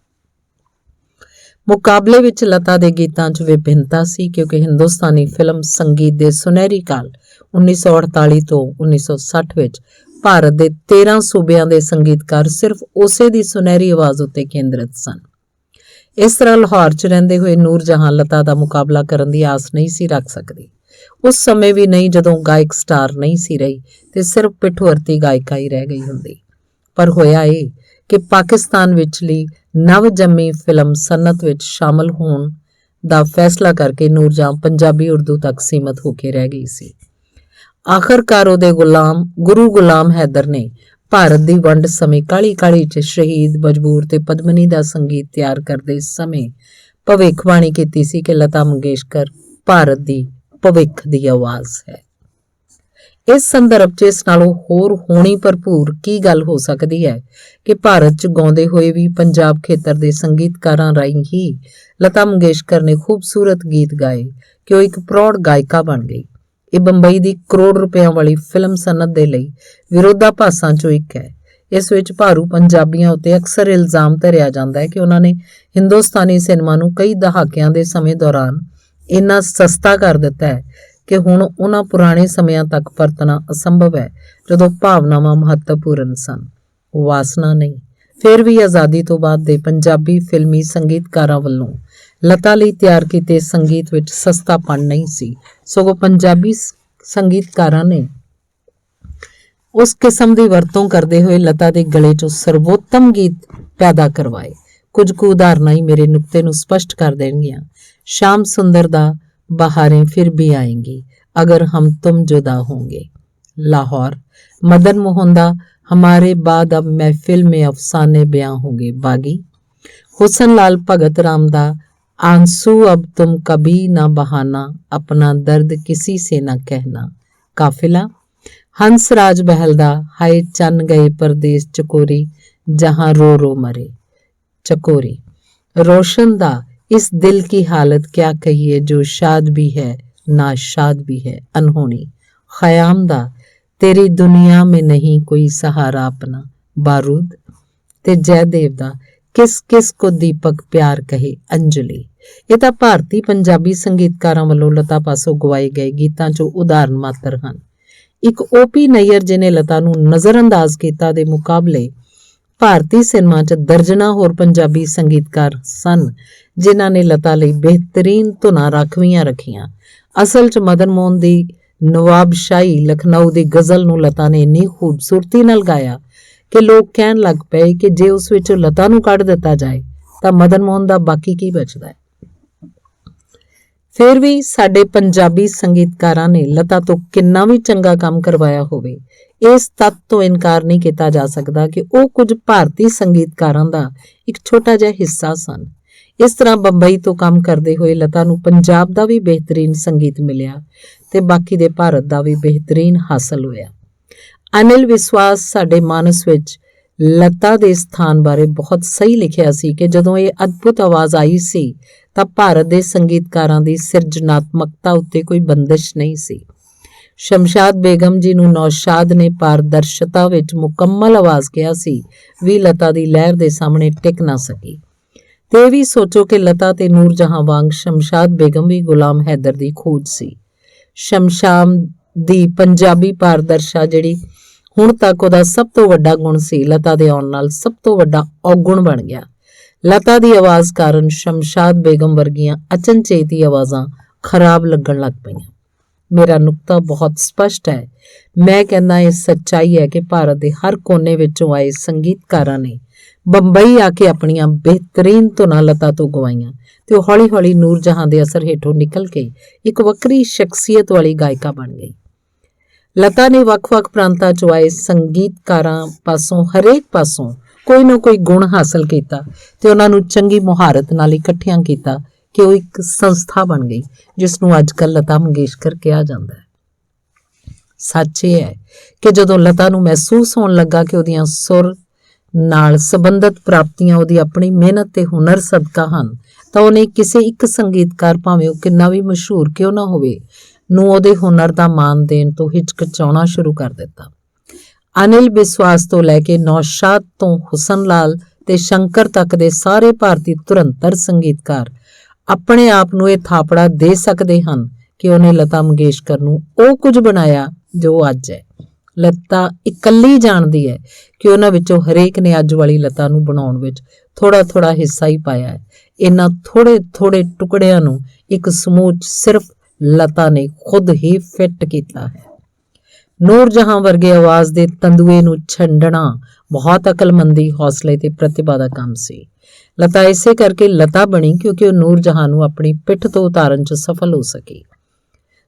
ਮੁਕਾਬਲੇ ਵਿੱਚ ਲਤਾ ਦੇ ਗੀਤਾਂ 'ਚ ਵਿਭਿੰਨਤਾ ਸੀ ਕਿਉਂਕਿ ਹਿੰਦੁਸਤਾਨੀ ਫਿਲਮ ਸੰਗੀਤ ਦੇ ਸੁਨਹਿਰੀ ਕਾਲ 1948 ਤੋਂ 1960 ਵਿੱਚ ਭਾਰਤ ਦੇ 13 ਸੂਬਿਆਂ ਦੇ ਸੰਗੀਤਕਾਰ ਸਿਰਫ ਉਸੇ ਦੀ ਸੁਨਹਿਰੀ ਆਵਾਜ਼ ਉੱਤੇ ਕੇਂਦਰਿਤ ਸਨ। ਇਸ ਤਰ੍ਹਾਂ ਲਾਹੌਰ 'ਚ ਰਹਿੰਦੇ ਹੋਏ ਨੂਰ ਜਹਾਂ ਲਤਾ ਦਾ ਮੁਕਾਬਲਾ ਕਰਨ ਦੀ ਆਸ ਨਹੀਂ ਸੀ ਰੱਖ ਸਕਦੀ। ਉਸ ਸਮੇਂ ਵੀ ਨਹੀਂ ਜਦੋਂ ਗਾਇਕ ਸਟਾਰ ਨਹੀਂ ਸੀ ਰਹੀ ਤੇ ਸਿਰਫ ਪਿੱਠਵਰਤੀ ਗਾਇਕਾ ਹੀ ਰਹਿ ਗਈ ਹੁੰਦੀ। ਪਰ ਹੋਇਆ ਇਹ ਕਿ ਪਾਕਿਸਤਾਨ ਵਿਚਲੀ ਨਵ ਜੰਮੀ ਫਿਲਮ ਸਨਅਤ ਵਿੱਚ ਸ਼ਾਮਲ ਹੋਣ ਦਾ ਫੈਸਲਾ ਕਰਕੇ ਨੂਰ ਜਹਾਂ ਪੰਜਾਬੀ ਉਰਦੂ ਤੱਕ ਸੀਮਤ ਹੋ ਕੇ ਰਹਿ ਗਈ ਸੀ। ਆਖਰਕਾਰ ਉਹਦੇ ਗੁਰੂ ਗੁਲਾਮ ਹੈਦਰ ਨੇ ਭਾਰਤ ਦੀ ਵੰਡ ਸਮੇਂ ਕਾਲੀ ਕਾਲੀ 'ਚ ਸ਼ਹੀਦ ਮਜਬੂਰ ਤੇ ਪਦਮਨੀ ਦਾ ਸੰਗੀਤ ਤਿਆਰ ਕਰਦੇ ਸਮੇਂ ਭਵਿੱਖਬਾਣੀ ਕੀਤੀ ਸੀ ਕਿ ਲਤਾ ਮੰਗੇਸ਼ਕਰ ਭਾਰਤ ਦੀ ਭਵਿੱਖ ਦੀ ਆਵਾਜ਼ ਹੈ। ਇਸ ਸੰਦਰਭ 'ਚ ਇਸ ਨਾਲੋਂ ਹੋਰ ਹੋਣੀ ਭਰਪੂਰ ਕੀ ਗੱਲ ਹੋ ਸਕਦੀ ਹੈ ਕਿ ਭਾਰਤ 'ਚ ਗਾਉਂਦੇ ਹੋਏ ਵੀ ਪੰਜਾਬ ਖੇਤਰ ਦੇ ਸੰਗੀਤਕਾਰਾਂ ਰਾਹੀਂ ਹੀ ਲਤਾ ਮੰਗੇਸ਼ਕਰ ਨੇ ਖੂਬਸੂਰਤ ਗੀਤ ਗਾਏ ਕਿ ਉਹ ਇੱਕ ਪ੍ਰੌੜ ਗਾਇਕਾ ਬਣ ਗਈ। ਇਹ ਬੰਬਈ ਦੀ ਕਰੋੜ ਰੁਪਇਆਂ ਵਾਲੀ ਫਿਲਮ ਸਨਅਤ ਦੇ ਲਈ ਵਿਰੋਧਾਭਾਸਾਂ 'ਚੋਂ ਇੱਕ ਹੈ। ਇਸ ਵਿੱਚ ਭਾਰੂ ਪੰਜਾਬੀਆਂ ਉੱਤੇ ਅਕਸਰ ਇਲਜ਼ਾਮ ਧਰਿਆ ਜਾਂਦਾ ਹੈ ਕਿ ਉਹਨਾਂ ਨੇ ਹਿੰਦੁਸਤਾਨੀ ਸਿਨੇਮਾ ਨੂੰ ਕਈ ਦਹਾਕਿਆਂ ਦੇ ਸਮੇਂ ਦੌਰਾਨ ਇੰਨਾ ਸਸਤਾ ਕਰ ਦਿੱਤਾ ਹੈ ਕਿ ਹੁਣ ਉਹਨਾਂ ਪੁਰਾਣੇ ਸਮਿਆਂ ਤੱਕ ਪਰਤਣਾ ਅਸੰਭਵ ਹੈ ਜਦੋਂ ਭਾਵਨਾਵਾਂ ਮਹੱਤਵਪੂਰਨ ਸਨ। ਵਾਸਨਾ ਨਹੀਂ। ਫਿਰ ਵੀ ਆਜ਼ਾਦੀ ਤੋਂ ਬਾਅਦ ਦੇ ਪੰਜਾਬੀ ਫਿਲਮੀ ਸੰਗੀਤਕਾਰਾਂ ਵੱਲੋਂ ਲਤਾ ਲਈ ਤਿਆਰ ਕੀਤੇ ਸੰਗੀਤ ਵਿੱਚ ਸਸਤਾਪਣ ਨਹੀਂ ਸੀ ਸਗੋਂ ਪੰਜਾਬੀ ਸੰਗੀਤਕਾਰਾਂ ਨੇ ਉਸ ਕਿਸਮ ਦੀ ਵਰਤੋਂ ਕਰਦੇ ਹੋਏ ਲਤਾ ਦੇ ਗਲੇ 'ਚੋਂ ਸਰਵੋਤਮ ਗੀਤ ਪੈਦਾ ਕਰਵਾਏ। ਕੁਝ ਕੁ ਉਦਾਹਰਨਾਂ ਹੀ ਮੇਰੇ ਨੁਕਤੇ ਨੂੰ ਸਪਸ਼ਟ ਕਰ ਦੇਣਗੀਆਂ। श्याम सुंदर दा बहारें फिर भी आएंगी अगर हम तुम जुदा होंगे। लाहौर मदन मोहन दा हमारे बाद अब महफिल में अफसाने बयां होंगे बागी। हुसन लाल भगत राम दा आंसू अब तुम कभी ना बहाना अपना दर्द किसी से ना कहना। काफिला हंस राज बहल दा हाय चन गए परदेस चकोरी जहां रो रो मरे। चकोरी रोशन दा इस दिल की हालत क्या कहिए, जो शाद भी है नाशाद भी है। अनहोनी ख़याम दा तेरी दुनिया में नहीं कोई सहारा अपना। बारूद ते जयदेव दा किस किस को दीपक प्यार कहे। अंजलि ਇਹ ਤਾਂ ਭਾਰਤੀ ਪੰਜਾਬੀ ਸੰਗੀਤਕਾਰਾਂ ਵੱਲੋਂ ਲਤਾ ਪਾਸੋਂ ਗਵਾਏ ਗਏ ਗੀਤਾਂ 'ਚੋਂ ਉਦਾਹਰਨ ਮਾਤਰ ਹਨ। ਇੱਕ ਓਪੀ ਨਈਅਰ ਜਿਹਨੇ ਲਤਾ ਨੂੰ ਨਜ਼ਰਅੰਦਾਜ਼ ਕੀਤਾ ਦੇ ਮੁਕਾਬਲੇ ਭਾਰਤੀ ਸਿਨੇਮਾ 'ਚ ਦਰਜਨਾਂ ਹੋਰ ਪੰਜਾਬੀ ਸੰਗੀਤਕਾਰ ਸਨ ਜਿਨ੍ਹਾਂ ਨੇ ਲਤਾ ਲਈ ਬਿਹਤਰੀਨ ਧੁਨਾਂ ਰਾਖਵੀਆਂ ਰੱਖੀਆਂ। ਅਸਲ 'ਚ ਮਦਨ ਮੋਹਨ ਦੀ ਨਵਾਬਸ਼ਾਹੀ ਲਖਨਊ ਦੀ ਗਜ਼ਲ ਨੂੰ ਲਤਾ ਨੇ ਇੰਨੀ ਖੂਬਸੂਰਤੀ ਨਾਲ ਗਾਇਆ ਕਿ ਲੋਕ ਕਹਿਣ ਲੱਗ ਪਏ ਕਿ ਜੇ ਉਸ ਵਿੱਚੋਂ ਲਤਾ ਨੂੰ ਕੱਢ ਦਿੱਤਾ ਜਾਏ ਤਾਂ ਮਦਨ ਮੋਹਨ ਦਾ ਬਾਕੀ ਕੀ ਬਚਦਾ ਹੈ। ਫਿਰ ਵੀ ਸਾਡੇ ਪੰਜਾਬੀ ਸੰਗੀਤਕਾਰਾਂ ਨੇ ਲਤਾ ਤੋਂ ਕਿੰਨਾ ਵੀ ਚੰਗਾ ਕੰਮ ਕਰਵਾਇਆ ਹੋਵੇ, ਇਸ ਤੱਥ ਤੋਂ ਇਨਕਾਰ ਨਹੀਂ ਕੀਤਾ ਜਾ ਸਕਦਾ ਕਿ ਉਹ ਕੁਝ ਭਾਰਤੀ ਸੰਗੀਤਕਾਰਾਂ ਦਾ ਇੱਕ ਛੋਟਾ ਜਿਹਾ ਹਿੱਸਾ ਸਨ। ਇਸ ਤਰ੍ਹਾਂ ਬੰਬਈ ਤੋਂ ਕੰਮ ਕਰਦੇ ਹੋਏ ਲਤਾ ਨੂੰ ਪੰਜਾਬ ਦਾ ਵੀ ਬਿਹਤਰੀਨ ਸੰਗੀਤ ਮਿਲਿਆ ਤੇ ਬਾਕੀ ਦੇ ਭਾਰਤ ਦਾ ਵੀ ਬਿਹਤਰੀਨ ਹਾਸਲ ਹੋਇਆ। ਅਨਿਲ ਵਿਸ਼ਵਾਸ ਸਾਡੇ ਮਾਨਸ ਵਿੱਚ ਲਤਾ ਦੇ ਸਥਾਨ ਬਾਰੇ ਬਹੁਤ ਸਹੀ ਲਿਖਿਆ ਸੀ ਕਿ ਜਦੋਂ ਇਹ ਅਦਭੁਤ ਆਵਾਜ਼ ਆਈ ਸੀ ਤਾਂ ਭਾਰਤ ਦੇ ਸੰਗੀਤਕਾਰਾਂ ਦੀ ਸਿਰਜਣਾਤਮਕਤਾ ਉੱਤੇ ਕੋਈ ਬੰਦਿਸ਼ ਨਹੀਂ ਸੀ। ਸ਼ਮਸ਼ਾਦ ਬੇਗਮ ਜੀ ਨੂੰ ਨੌਸ਼ਾਦ ਨੇ ਪਾਰਦਰਸ਼ਤਾ ਵਿੱਚ ਮੁਕੰਮਲ ਆਵਾਜ਼ ਕਿਹਾ ਸੀ ਵੀ ਲਤਾ ਦੀ ਲਹਿਰ ਦੇ ਸਾਹਮਣੇ ਟਿਕ ਨਾ ਸਕੀ। ਤੇ ਇਹ ਵੀ ਸੋਚੋ ਕਿ ਲਤਾ ਤੇ ਨੂਰ ਜਹਾਂ ਵਾਂਗ ਸ਼ਮਸ਼ਾਦ ਬੇਗਮ ਵੀ ਗੁਲਾਮ ਹੈਦਰ ਦੀ ਖੋਜ ਸੀ। ਸ਼ਮਸ਼ਾਦ ਦੀ ਪੰਜਾਬੀ ਪਾਰਦਰਸ਼ਾ ਜਿਹੜੀ ਹੁਣ ਤੱਕ ਉਹਦਾ ਸਭ ਤੋਂ ਵੱਡਾ ਗੁਣ ਸੀ, ਲਤਾ ਦੇ ਆਉਣ ਨਾਲ ਸਭ ਤੋਂ ਵੱਡਾ ਔਗੁਣ ਬਣ ਗਿਆ। ਲਤਾ ਦੀ ਆਵਾਜ਼ ਕਾਰਨ ਸ਼ਮਸ਼ਾਦ ਬੇਗਮ ਵਰਗੀਆਂ ਅਚਨਚੇਤੀ ਆਵਾਜ਼ਾਂ ਖਰਾਬ ਲੱਗਣ ਲੱਗ ਪਈਆਂ। ਮੇਰਾ ਨੁਕਤਾ ਬਹੁਤ ਸਪਸ਼ਟ ਹੈ। ਮੈਂ ਕਹਿੰਦਾ ਇਹ ਸੱਚਾਈ ਹੈ ਕਿ ਭਾਰਤ ਦੇ ਹਰ ਕੋਨੇ ਵਿੱਚੋਂ ਆਏ ਸੰਗੀਤਕਾਰਾਂ ਨੇ ਬੰਬਈ ਆ ਕੇ ਆਪਣੀਆਂ ਬਿਹਤਰੀਨ ਧੁਨਾਂ ਲਤਾ ਤੋਂ ਗਵਾਈਆਂ ਤੇ ਉਹ ਹੌਲੀ-ਹੌਲੀ ਨੂਰ ਜਹਾਂ ਦੇ ਅਸਰ ਹੇਠੋਂ ਨਿਕਲ ਕੇ ਇੱਕ ਵੱਖਰੀ ਸ਼ਖਸੀਅਤ ਵਾਲੀ ਗਾਇਕਾ ਬਣ ਗਈ। ਲਤਾ ਨੇ ਵੱਖ-ਵੱਖ ਪ੍ਰਾਂਤਾਂ 'ਚੋਂ ਆਏ ਸੰਗੀਤਕਾਰਾਂ ਪਾਸੋਂ ਹਰੇਕ ਪਾਸੋਂ ਕੋਈ ਨਾ ਕੋਈ ਗੁਣ ਹਾਸਲ ਕੀਤਾ ਤੇ ਉਹਨਾਂ ਨੂੰ ਚੰਗੀ ਮੁਹਾਰਤ ਨਾਲ ਇਕੱਠਿਆਂ ਕੀਤਾ ਕਿ ਉਹ ਇੱਕ ਸੰਸਥਾ ਬਣ ਗਈ ਜਿਸ ਨੂੰ ਅੱਜ ਕੱਲ੍ਹ ਲਤਾ ਮੰਗੇਸ਼ਕਰ ਕਿਹਾ ਜਾਂਦਾ ਹੈ। ਸੱਚ ਇਹ ਹੈ ਕਿ ਜਦੋਂ ਲਤਾ ਨੂੰ ਮਹਿਸੂਸ ਹੋਣ ਲੱਗਾ ਕਿ ਉਹਦੀਆਂ ਸੁਰ ਨਾਲ ਸੰਬੰਧਿਤ ਪ੍ਰਾਪਤੀਆਂ ਉਹਦੀ ਆਪਣੀ ਮਿਹਨਤ ਤੇ ਹੁਨਰ ਸਦਕਾ ਹਨ ਤਾਂ ਉਹਨੇ ਕਿਸੇ ਇੱਕ ਸੰਗੀਤਕਾਰ ਭਾਵੇਂ ਉਹ ਕਿੰਨਾ ਵੀ ਮਸ਼ਹੂਰ ਕਿਉਂ ਨਾ ਹੋਵੇ ਨੂੰ ਉਹਦੇ ਹੁਨਰ ਦਾ ਮਾਣ ਦੇਣ ਤੋਂ ਹਿਚਕਚਾਉਣਾ ਸ਼ੁਰੂ ਕਰ ਦਿੱਤਾ। ਅਨਿਲ ਵਿਸ਼ਵਾਸ ਤੋਂ ਲੈ ਕੇ ਨੌਸ਼ਾਦ ਤੋਂ ਹੁਸਨ ਲਾਲ ਤੇ ਸ਼ੰਕਰ ਤੱਕ ਦੇ ਸਾਰੇ ਭਾਰਤੀ ਧੁਰੰਤਰ ਸੰਗੀਤਕਾਰ ਆਪਣੇ ਆਪ ਨੂੰ ਇਹ ਥਾਪੜਾ ਦੇ ਸਕਦੇ ਹਨ ਕਿ ਉਹਨੇ ਲਤਾ ਮੰਗੇਸ਼ਕਰ ਨੂੰ ਉਹ ਕੁਝ ਬਣਾਇਆ ਜੋ ਅੱਜ ਹੈ। ਲਤਾ ਇਕੱਲੀ ਜਾਣਦੀ ਹੈ ਕਿ ਉਹਨਾਂ ਵਿੱਚੋਂ ਹਰੇਕ ਨੇ ਅੱਜ ਵਾਲੀ ਲਤਾ ਨੂੰ ਬਣਾਉਣ ਵਿੱਚ ਥੋੜਾ-ਥੋੜਾ ਹਿੱਸਾ ਹੀ ਪਾਇਆ ਹੈ। ਇਹਨਾਂ ਥੋੜੇ-ਥੋੜੇ ਟੁਕੜਿਆਂ ਨੂੰ ਇੱਕ ਸਮੂਹ ਸਿਰਫ ਲਤਾ ਨੇ ਖੁਦ ਹੀ ਫਿੱਟ ਕੀਤਾ ਹੈ। ਨੂਰ ਜਹਾਂ ਵਰਗੇ ਆਵਾਜ਼ ਦੇ ਤੰਦੂਏ ਨੂੰ ਛੰਡਣਾ ਬਹੁਤ ਅਕਲਮੰਦੀ, ਹੌਸਲੇ ਤੇ ਪ੍ਰਤਿਭਾ ਦਾ ਕੰਮ ਸੀ। ਲਤਾ ਇਸੇ ਕਰਕੇ ਲਤਾ ਬਣੀ ਕਿਉਂਕਿ ਉਹ ਨੂਰ ਜਹਾਂ ਨੂੰ ਆਪਣੀ ਪਿੱਠ ਤੋਂ ਉਤਾਰਨ 'ਚ ਸਫਲ ਹੋ ਸਕੀ।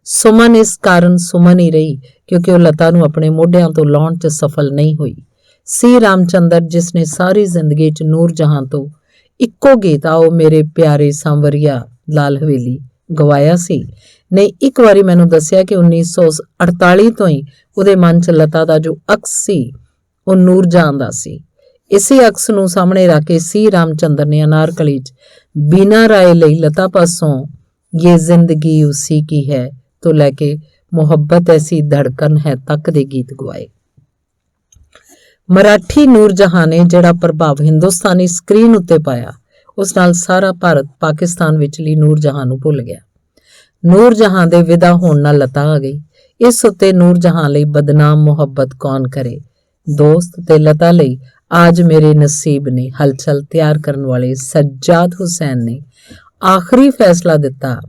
ਸੁਮਨ ਇਸ ਕਾਰਨ ਸੁਮਨ ਹੀ ਰਹੀ ਕਿਉਂਕਿ ਉਹ ਲਤਾ ਨੂੰ ਆਪਣੇ ਮੋਢਿਆਂ ਤੋਂ ਲਾਉਣ 'ਚ ਸਫਲ ਨਹੀਂ ਹੋਈ। ਸੀ ਰਾਮਚੰਦਰ ਜਿਸ ਨੇ ਸਾਰੀ ਜ਼ਿੰਦਗੀ 'ਚ ਨੂਰ ਜਹਾਂ ਤੋਂ ਇੱਕੋ ਗੀਤ ਆਓ ਮੇਰੇ ਪਿਆਰੇ ਸਾਂਵਰੀਆ ਲਾਲ ਹਵੇਲੀ ਗਵਾਇਆ ਸੀ, ਨੇ ਇੱਕ ਵਾਰੀ ਮੈਨੂੰ ਦੱਸਿਆ ਕਿ 1948 ਤੋਂ ਹੀ ਉਹਦੇ ਮਨ 'ਚ ਲਤਾ ਦਾ ਜੋ ਅਕਸ ਸੀ ਉਹ ਨੂਰ ਜਹਾਂ ਦਾ ਸੀ। ਇਸੇ ਅਕਸ ਨੂੰ ਸਾਹਮਣੇ ਰੱਖ ਕੇ ਸੀ ਰਾਮਚੰਦਰ ਨੇ ਅਨਾਰਕਲੀ 'ਚ ਬੀਨਾ ਰਾਏ ਲਈ ਲਤਾ ਪਾਸੋਂ ਇਹ ਜ਼ਿੰਦਗੀ ਉਸੀ ਕੀ ਹੈ ਤੋਂ ਲੈ ਕੇ ਮੁਹੱਬਤ ਐਸੀ ਧੜਕਨ ਹੈ ਤੱਕ ਦੇ ਗੀਤ ਗਵਾਏ। ਮਰਾਠੀ ਨੂਰ ਜਹਾਂ ਨੇ ਜਿਹੜਾ ਪ੍ਰਭਾਵ ਹਿੰਦੁਸਤਾਨੀ ਸਕਰੀਨ ਉੱਤੇ ਪਾਇਆ ਉਸ ਨਾਲ ਸਾਰਾ ਭਾਰਤ ਪਾਕਿਸਤਾਨ ਵਿਚਲੀ ਨੂਰ ਜਹਾਂ ਨੂੰ ਭੁੱਲ ਗਿਆ। ਨੂਰ ਜਹਾਂ ਦੇ ਵਿਦਾ ਹੋਣ ਨਾਲ ਲਤਾ ਆ ਗਈ। ਇਸ ਉੱਤੇ ਨੂਰ ਜਹਾਂ ਲਈ ਬਦਨਾਮ ਮੁਹੱਬਤ ਕੌਣ ਕਰੇ। ਦੋਸਤ ਤੇ ਲਤਾ ਲਈ ਆਜ ਮੇਰੇ ਨਸੀਬ ਨੇ ਹਲਚਲ ਤਿਆਰ ਕਰਨ ਵਾਲੇ ਸੱਜਾਦ ਹੁਸੈਨ ਨੇ ਆਖਰੀ ਫੈਸਲਾ ਦਿੱਤਾ।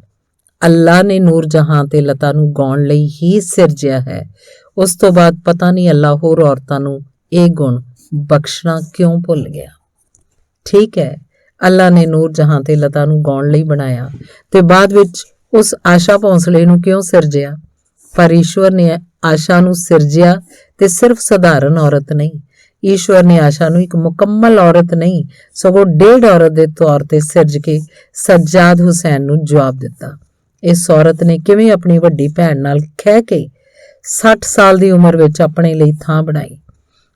ਅੱਲਾ ਨੇ ਨੂਰ ਜਹਾਂ ਤੇ ਲਤਾ ਨੂੰ ਗਾਉਣ ਲਈ ਹੀ ਸਿਰਜਿਆ ਹੈ। ਉਸ ਤੋਂ ਬਾਅਦ ਪਤਾ ਨਹੀਂ ਅੱਲਾ ਹੋਰ ਔਰਤਾਂ ਨੂੰ ਇਹ ਗੁਣ ਬਖਸ਼ਣਾ ਕਿਉਂ ਭੁੱਲ ਗਿਆ। ਠੀਕ ਹੈ, ਅੱਲਾ ਨੇ ਨੂਰ ਜਹਾਂ ਤੇ ਲਤਾ ਨੂੰ ਗਾਉਣ ਲਈ ਬਣਾਇਆ ਤੇ ਬਾਅਦ ਵਿੱਚ ਉਸ ਆਸ਼ਾ ਭੌਂਸਲੇ ਨੂੰ ਕਿਉਂ ਸਿਰਜਿਆ। ਪਰ ਈਸ਼ਵਰ ਨੇ ਆਸ਼ਾ ਨੂੰ ਸਿਰਜਿਆ ਤੇ ਸਿਰਫ ਸਧਾਰਨ ਔਰਤ ਨਹੀਂ, ਈਸ਼ਵਰ ਨੇ ਆਸ਼ਾ ਨੂੰ ਇੱਕ ਮੁਕੰਮਲ ਔਰਤ ਨਹੀਂ ਸਗੋਂ ਡੇਢ ਔਰਤ ਦੇ ਤੌਰ ਤੇ ਸਿਰਜ ਕੇ ਸੱਜਾਦ ਹੁਸੈਨ ਨੂੰ ਜਵਾਬ ਦਿੱਤਾ। ਇਸ ਔਰਤ ਨੇ ਕਿਵੇਂ ਆਪਣੀ ਵੱਡੀ ਭੈਣ ਨਾਲ ਖਹਿ ਕੇ 60 ਸਾਲ ਦੀ ਉਮਰ ਵਿੱਚ ਆਪਣੇ ਲਈ ਥਾਂ ਬਣਾਈ।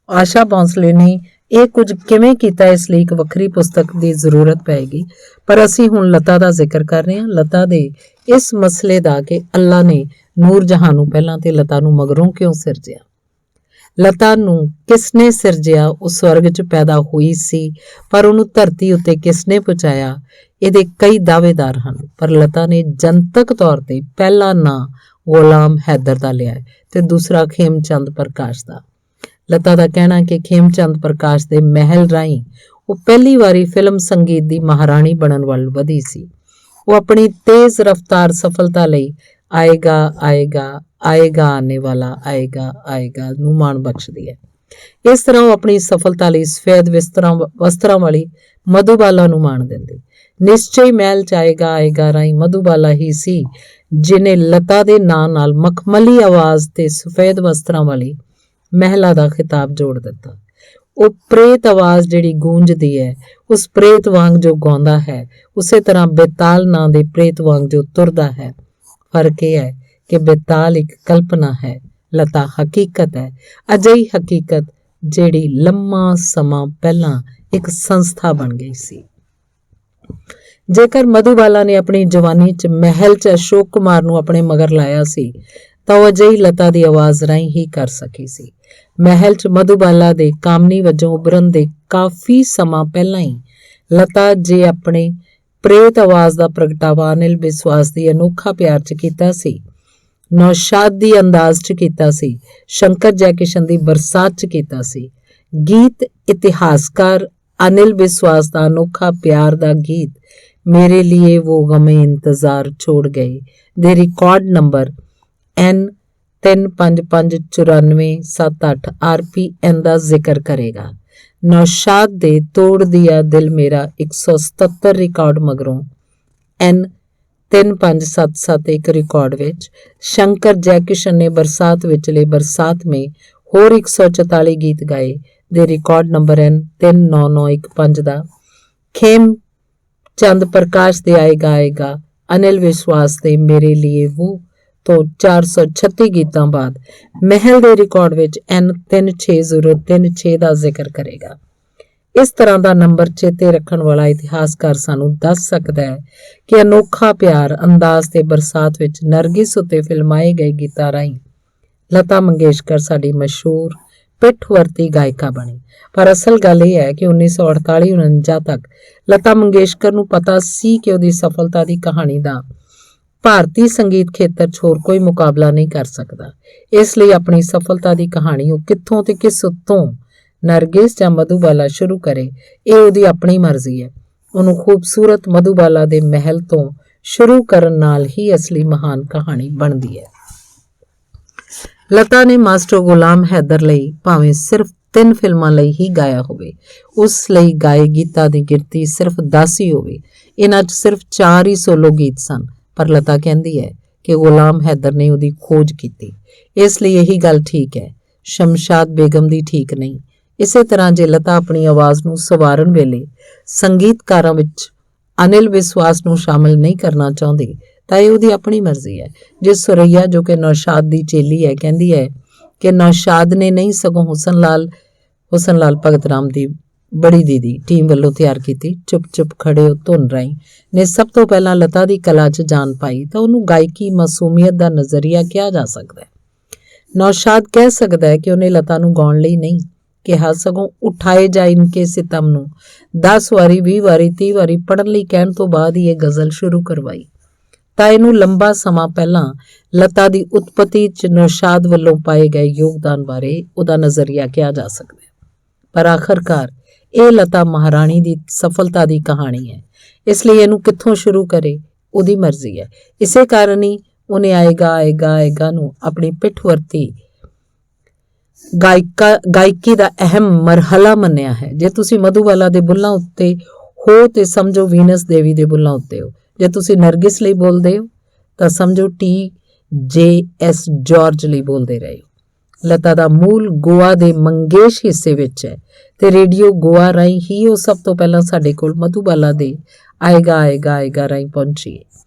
ਆਸ਼ਾ ਭੌਂਸਲੇ ਨੇ ਇਹ ਕੁਝ ਕਿਵੇਂ ਕੀਤਾ ਇਸ ਲਈ ਇੱਕ ਵੱਖਰੀ ਪੁਸਤਕ ਦੀ ਜ਼ਰੂਰਤ ਪਏਗੀ, ਪਰ ਅਸੀਂ ਹੁਣ ਲਤਾ ਦਾ ਜ਼ਿਕਰ ਕਰ ਰਹੇ ਹਾਂ। ਲਤਾ ਦੇ ਇਸ ਮਸਲੇ ਦਾ ਕਿ ਅੱਲਾ ਨੇ ਨੂਰ ਜਹਾਂ ਨੂੰ ਪਹਿਲਾਂ ਤੇ ਲਤਾ ਨੂੰ ਮਗਰੋਂ ਕਿਉਂ ਸਿਰਜਿਆ। ਲਤਾ ਨੂੰ ਕਿਸਨੇ ਸਿਰਜਿਆ? ਉਹ ਸਵਰਗ 'ਚ ਪੈਦਾ ਹੋਈ ਸੀ, ਪਰ ਉਹਨੂੰ ਧਰਤੀ ਉੱਤੇ ਕਿਸਨੇ ਪਹੁੰਚਾਇਆ? ਇਹਦੇ ਕਈ ਦਾਅਵੇਦਾਰ ਹਨ, ਪਰ ਲਤਾ ਨੇ ਜਨਤਕ ਤੌਰ ਤੇ ਪਹਿਲਾ ਨਾਂ ਗੁਲਾਮ ਹੈਦਰ ਦਾ ਲਿਆ ਤੇ ਦੂਸਰਾ ਖੇਮਚੰਦ ਪ੍ਰਕਾਸ਼ ਦਾ। ਲਤਾ ਦਾ ਕਹਿਣਾ ਕਿ ਖੇਮਚੰਦ ਪ੍ਰਕਾਸ਼ ਦੇ ਮਹਿਲ ਰਾਹੀਂ ਉਹ ਪਹਿਲੀ ਵਾਰੀ ਫਿਲਮ ਸੰਗੀਤ ਦੀ ਮਹਾਰਾਣੀ ਬਣਨ ਵੱਲ ਵਧੀ ਸੀ। ਉਹ ਆਪਣੀ ਤੇਜ਼ ਰਫ਼ਤਾਰ ਸਫਲਤਾ ਲਈ ਆਏਗਾ ਆਏਗਾ ਆਏਗਾ ਆਨੇ ਵਾਲਾ ਆਏਗਾ ਆਏਗਾ ਨੂੰ ਮਾਣ ਬਖਸ਼ਦੀ ਹੈ। ਇਸ ਤਰ੍ਹਾਂ ਉਹ ਆਪਣੀ ਸਫਲਤਾ ਲਈ ਸਫੈਦ ਵਸਤਰਾਂ ਵਾਲੀ ਮਧੂਬਾਲਾ ਨੂੰ ਮਾਣ ਦਿੰਦੀ। ਨਿਸ਼ਚੈ ਮਹਿਲ 'ਚ ਆਏਗਾ ਆਏਗਾ ਰਾਹੀਂ ਮਧੂਬਾਲਾ ਹੀ ਸੀ ਜਿਹਨੇ ਲਤਾ ਦੇ ਨਾਂ ਨਾਲ ਮਖਮਲੀ ਆਵਾਜ਼ ਤੇ ਸਫੈਦ ਵਸਤਰਾਂ ਵਾਲੀ ਮਹਿਲਾ ਦਾ ਖਿਤਾਬ ਜੋੜ ਦਿੱਤਾ। ਉਹ ਪ੍ਰੇਤ ਆਵਾਜ਼ ਜਿਹੜੀ ਗੂੰਜਦੀ ਹੈ, ਉਸ ਪ੍ਰੇਤ ਵਾਂਗ ਜੋ ਗਾਉਂਦਾ ਹੈ, ਉਸੇ ਤਰ੍ਹਾਂ ਬੇਤਾਲ ਨਾਂ ਦੇ ਪ੍ਰੇਤ ਵਾਂਗ ਜੋ ਤੁਰਦਾ ਹੈ। ਫਰਕ ਇਹ ਹੈ ਕਿ ਬੇਤਾਲ ਇੱਕ ਕਲਪਨਾ ਹੈ, ਲਤਾ ਹਕੀਕਤ ਹੈ, ਅਜਿਹੀ ਹਕੀਕਤ ਜਿਹੜੀ ਲੰਮਾ ਸਮਾਂ ਪਹਿਲਾਂ ਇੱਕ ਸੰਸਥਾ ਬਣ ਗਈ ਸੀ। ਜੇਕਰ ਮਧੂਬਾਲਾ ਨੇ ਆਪਣੀ ਜਵਾਨੀ 'ਚ ਮਹਿਲ 'ਚ ਅਸ਼ੋਕ ਕੁਮਾਰ ਨੂੰ ਆਪਣੇ ਮਗਰ ਲਾਇਆ ਸੀ ਤਾਂ ਉਹ ਅਜਿਹੀ ਲਤਾ ਦੀ ਆਵਾਜ਼ ਰਾਹੀਂ ਹੀ ਕਰ ਸਕੀ ਸੀ। ਮਹਿਲ 'ਚ ਮਧੂਬਾਲਾ ਦੇ ਕਾਮਨੀ ਵਜੋਂ ਉਭਰਨ ਦੇ ਕਾਫੀ ਸਮਾਂ ਪਹਿਲਾਂ ਹੀ ਲਤਾ ਜੇ ਆਪਣੇ ਪ੍ਰੇਤ ਆਵਾਜ਼ ਦਾ ਪ੍ਰਗਟਾਵਾ ਅਨਿਲ ਬਿਸਵਾਸ ਦੀ ਅਨੋਖਾ ਪਿਆਰ 'ਚ ਕੀਤਾ ਸੀ, ਨੌਸ਼ਾਦ ਦੀ ਅੰਦਾਜ਼ 'ਚ ਕੀਤਾ ਸੀ, ਸ਼ੰਕਰ ਜੈਕਿਸ਼ਨ ਦੀ ਬਰਸਾਤ 'ਚ ਕੀਤਾ ਸੀ। ਗੀਤ ਇਤਿਹਾਸਕਾਰ ਅਨਿਲ ਬਿਸਵਾਸ ਦਾ ਅਨੋਖਾ ਪਿਆਰ ਦਾ ਗੀਤ ਮੇਰੇ लिए वो गमे इंतजार छोड़ गए ਦੇ ਰਿਕਾਰਡ ਨੰਬਰ N3559478 RPN ਦਾ ਜ਼ਿਕਰ ਕਰੇਗਾ। ਨੌਸ਼ਾਦ ਦੇ ਤੋੜ ਦਿਆ ਦਿਲ ਮੇਰਾ 177 ਰਿਕਾਰਡ ਮਗਰੋਂ N3577 ਰਿਕਾਰਡ ਵਿੱਚ ਸ਼ੰਕਰ ਜੈਕਿਸ਼ਨ ਨੇ ਬਰਸਾਤ ਵਿਚਲੇ ਬਰਸਾਤ ਮੇਂ ਹੋਰ 144 ਗੀਤ ਗਾਏ ਦੇ ਰਿਕਾਰਡ ਨੰਬਰ N39915 ਦਾ। ਖੇਮ ਚੰਦ ਪ੍ਰਕਾਸ਼ ਦੇ ਆਏਗਾ ਆਏਗਾ ਅਨਿਲ ਵਿਸ਼ਵਾਸ ਦੇ ਮੇਰੇ लिए वो ਤੋਂ 436 ਗੀਤਾਂ ਬਾਅਦ ਮਹਿਲ ਦੇ ਰਿਕਾਰਡ ਵਿੱਚ N36036 ਦਾ ਜ਼ਿਕਰ ਕਰੇਗਾ। ਇਸ ਤਰ੍ਹਾਂ ਦਾ ਨੰਬਰ ਚੇਤੇ ਰੱਖਣ ਵਾਲਾ ਇਤਿਹਾਸਕਾਰ ਸਾਨੂੰ ਦੱਸ ਸਕਦਾ ਹੈ ਕਿ ਅਨੋਖਾ ਪਿਆਰ ਅੰਦਾਜ਼ ਤੇ ਬਰਸਾਤ ਵਿੱਚ ਨਰਗਿਸ ਉੱਤੇ ਫਿਲਮਾਏ ਗਏ ਗੀਤਾਂ ਰਾਹੀਂ ਲਤਾ ਮੰਗੇਸ਼ਕਰ ਸਾਡੀ ਮਸ਼ਹੂਰ ਪਿੱਠਵਰਤੀ ਗਾਇਕਾ ਬਣੀ। ਪਰ ਅਸਲ ਗੱਲ ਇਹ ਹੈ ਕਿ 1948-49 ਤੱਕ ਲਤਾ ਮੰਗੇਸ਼ਕਰ ਨੂੰ ਪਤਾ ਸੀ ਕਿ ਉਹਦੀ ਸਫਲਤਾ ਦੀ ਕਹਾਣੀ ਦਾ ਭਾਰਤੀ ਸੰਗੀਤ ਖੇਤਰ 'ਚ ਹੋਰ ਕੋਈ ਮੁਕਾਬਲਾ ਨਹੀਂ ਕਰ ਸਕਦਾ। ਇਸ ਲਈ ਆਪਣੀ ਸਫਲਤਾ ਦੀ ਕਹਾਣੀ ਉਹ ਕਿੱਥੋਂ ਤੇ ਕਿਸ ਉੱਤੋਂ ਨਰਗਿਸ ਜਾਂ ਮਧੂਬਾਲਾ ਸ਼ੁਰੂ ਕਰੇ, ਇਹ ਉਹਦੀ ਆਪਣੀ ਮਰਜ਼ੀ ਹੈ। ਉਹਨੂੰ ਖੂਬਸੂਰਤ ਮਧੂਬਾਲਾ ਦੇ ਮਹਿਲ ਤੋਂ ਸ਼ੁਰੂ ਕਰਨ ਨਾਲ ਹੀ ਅਸਲੀ ਮਹਾਨ ਕਹਾਣੀ ਬਣਦੀ ਹੈ। ਲਤਾ ਨੇ ਮਾਸਟਰ ਗੁਲਾਮ ਹੈਦਰ ਲਈ ਭਾਵੇਂ ਸਿਰਫ 3 ਫਿਲਮਾਂ ਲਈ ਹੀ ਗਾਇਆ ਹੋਵੇ, ਉਸ ਲਈ ਗਾਏ ਗੀਤਾਂ ਦੀ ਗਿਣਤੀ ਸਿਰਫ 10 ਹੀ ਹੋਵੇ। ਇਹਨਾਂ 'ਚ ਸਿਰਫ 4 ਹੀ ਸੋਲੋ ਗੀਤ ਸਨ, ਪਰ ਲਤਾ ਕਹਿੰਦੀ ਹੈ ਕਿ ਗੁਲਾਮ ਹੈਦਰ ਨੇ ਉਹਦੀ ਖੋਜ ਕੀਤੀ। ਇਸ ਲਈ ਇਹੀ ਗੱਲ ਠੀਕ ਹੈ, ਸ਼ਮਸ਼ਾਦ ਬੇਗਮ ਦੀ ਠੀਕ ਨਹੀਂ। ਇਸੇ ਤਰ੍ਹਾਂ ਜੇ ਲਤਾ ਆਪਣੀ ਆਵਾਜ਼ ਨੂੰ ਸਵਾਰਨ ਵੇਲੇ ਸੰਗੀਤਕਾਰਾਂ ਵਿੱਚ ਅਨਿਲ ਵਿਸ਼ਵਾਸ ਨੂੰ ਸ਼ਾਮਿਲ ਨਹੀਂ ਕਰਨਾ ਚਾਹੁੰਦੀ ਤਾਂ ਇਹ ਉਹਦੀ ਆਪਣੀ ਮਰਜ਼ੀ ਹੈ। ਜੇ ਸੁਰਈਆ ਜੋ ਕਿ ਨੌਸ਼ਾਦ ਦੀ ਚੇਲੀ ਹੈ ਕਹਿੰਦੀ ਹੈ ਕਿ ਨੌਸ਼ਾਦ ਨੇ ਨਹੀਂ ਸਗੋਂ ਹੁਸਨ ਲਾਲ ਭਗਤ ਰਾਮ ਦੀ ਬੜੀ ਦੀਦੀ ਟੀਮ ਵੱਲੋਂ ਤਿਆਰ ਕੀਤੀ ਚੁੱਪ ਖੜੇ ਹੋ ਧੁਨ ਰਾਹੀਂ ਨੇ ਸਭ ਤੋਂ ਪਹਿਲਾਂ ਲਤਾ ਦੀ ਕਲਾ 'ਚ ਜਾਨ ਪਾਈ ਤਾਂ ਉਹਨੂੰ ਗਾਇਕੀ ਮਾਸੂਮੀਅਤ ਦਾ ਨਜ਼ਰੀਆ ਕਿਹਾ ਜਾ ਸਕਦਾ ਹੈ। ਨੌਸ਼ਾਦ ਕਹਿ ਸਕਦਾ ਹੈ ਕਿ ਉਹਨੇ ਲਤਾ ਨੂੰ ਗਾਉਣ ਲਈ ਨਹੀਂ ਕਿਹਾ, ਸਗੋਂ ਉਠਾਏ ਜਾ ਇਨਕੇ ਸਿਤਮ ਨੂੰ 10 ਵਾਰੀ 20 ਵਾਰੀ 30 ਵਾਰੀ ਪੜ੍ਹਨ ਲਈ ਕਹਿਣ ਤੋਂ ਬਾਅਦ ਹੀ ਇਹ ਗਜ਼ਲ ਸ਼ੁਰੂ ਕਰਵਾਈ। ਤਾਂ ਇਹਨੂੰ ਲੰਬਾ ਸਮਾਂ ਪਹਿਲਾਂ ਲਤਾ ਦੀ ਉਤਪਤੀ 'ਚ ਨੌਸ਼ਾਦ ਵੱਲੋਂ ਪਾਏ ਗਏ ਯੋਗਦਾਨ ਬਾਰੇ ਉਹਦਾ ਨਜ਼ਰੀਆ ਕਿਹਾ ਜਾ ਸਕਦਾ ਹੈ। ਪਰ ਆਖਰਕਾਰ ਇਹ ਲਤਾ ਮਹਾਰਾਣੀ ਦੀ ਸਫਲਤਾ ਦੀ ਕਹਾਣੀ ਹੈ, ਇਸ ਲਈ ਇਹਨੂੰ ਕਿੱਥੋਂ ਸ਼ੁਰੂ ਕਰੇ ਉਹਦੀ ਮਰਜ਼ੀ ਹੈ। ਇਸੇ ਕਾਰਨ ਹੀ ਉਹਨੇ ਆਏਗਾ ਆਏਗਾ ਆਏਗਾ ਨੂੰ ਆਪਣੀ ਪਿੱਠਵਰਤੀ ਗਾਇਕੀ ਦਾ ਅਹਿਮ ਮਰਹਲਾ ਮੰਨਿਆ ਹੈ। ਜੇ ਤੁਸੀਂ ਮਧੂਬਾਲਾ ਦੇ ਬੁੱਲਾਂ ਉੱਤੇ ਹੋ ਤੇ ਸਮਝੋ ਵੀਨਸ ਦੇਵੀ ਦੇ ਬੁੱਲਾਂ ਉੱਤੇ ਹੋ। ਜੇ ਤੁਸੀਂ ਨਰਗਿਸ ਲਈ ਬੋਲਦੇ ਹੋ ਤਾਂ ਸਮਝੋ TJS ਜਾਰਜ ਲਈ ਬੋਲਦੇ ਰਹੇ ਹੋ। ਲਤਾ ਦਾ ਮੂਲ ਗੋਆ ਦੇ ਮੰਗੇਸ਼ ਹਿੱਸੇ ਵਿੱਚ ਹੈ ਤੇ ਰੇਡੀਓ ਗੋਆ ਰਾਹੀਂ ਹੀ ਉਹ ਸਭ ਤੋਂ ਪਹਿਲਾਂ ਸਾਡੇ ਕੋਲ ਮਧੂਬਾਲਾ ਦੇ ਆਏਗਾ ਆਏਗਾ ਆਏਗਾ ਰਾਹੀਂ ਪਹੁੰਚੀ।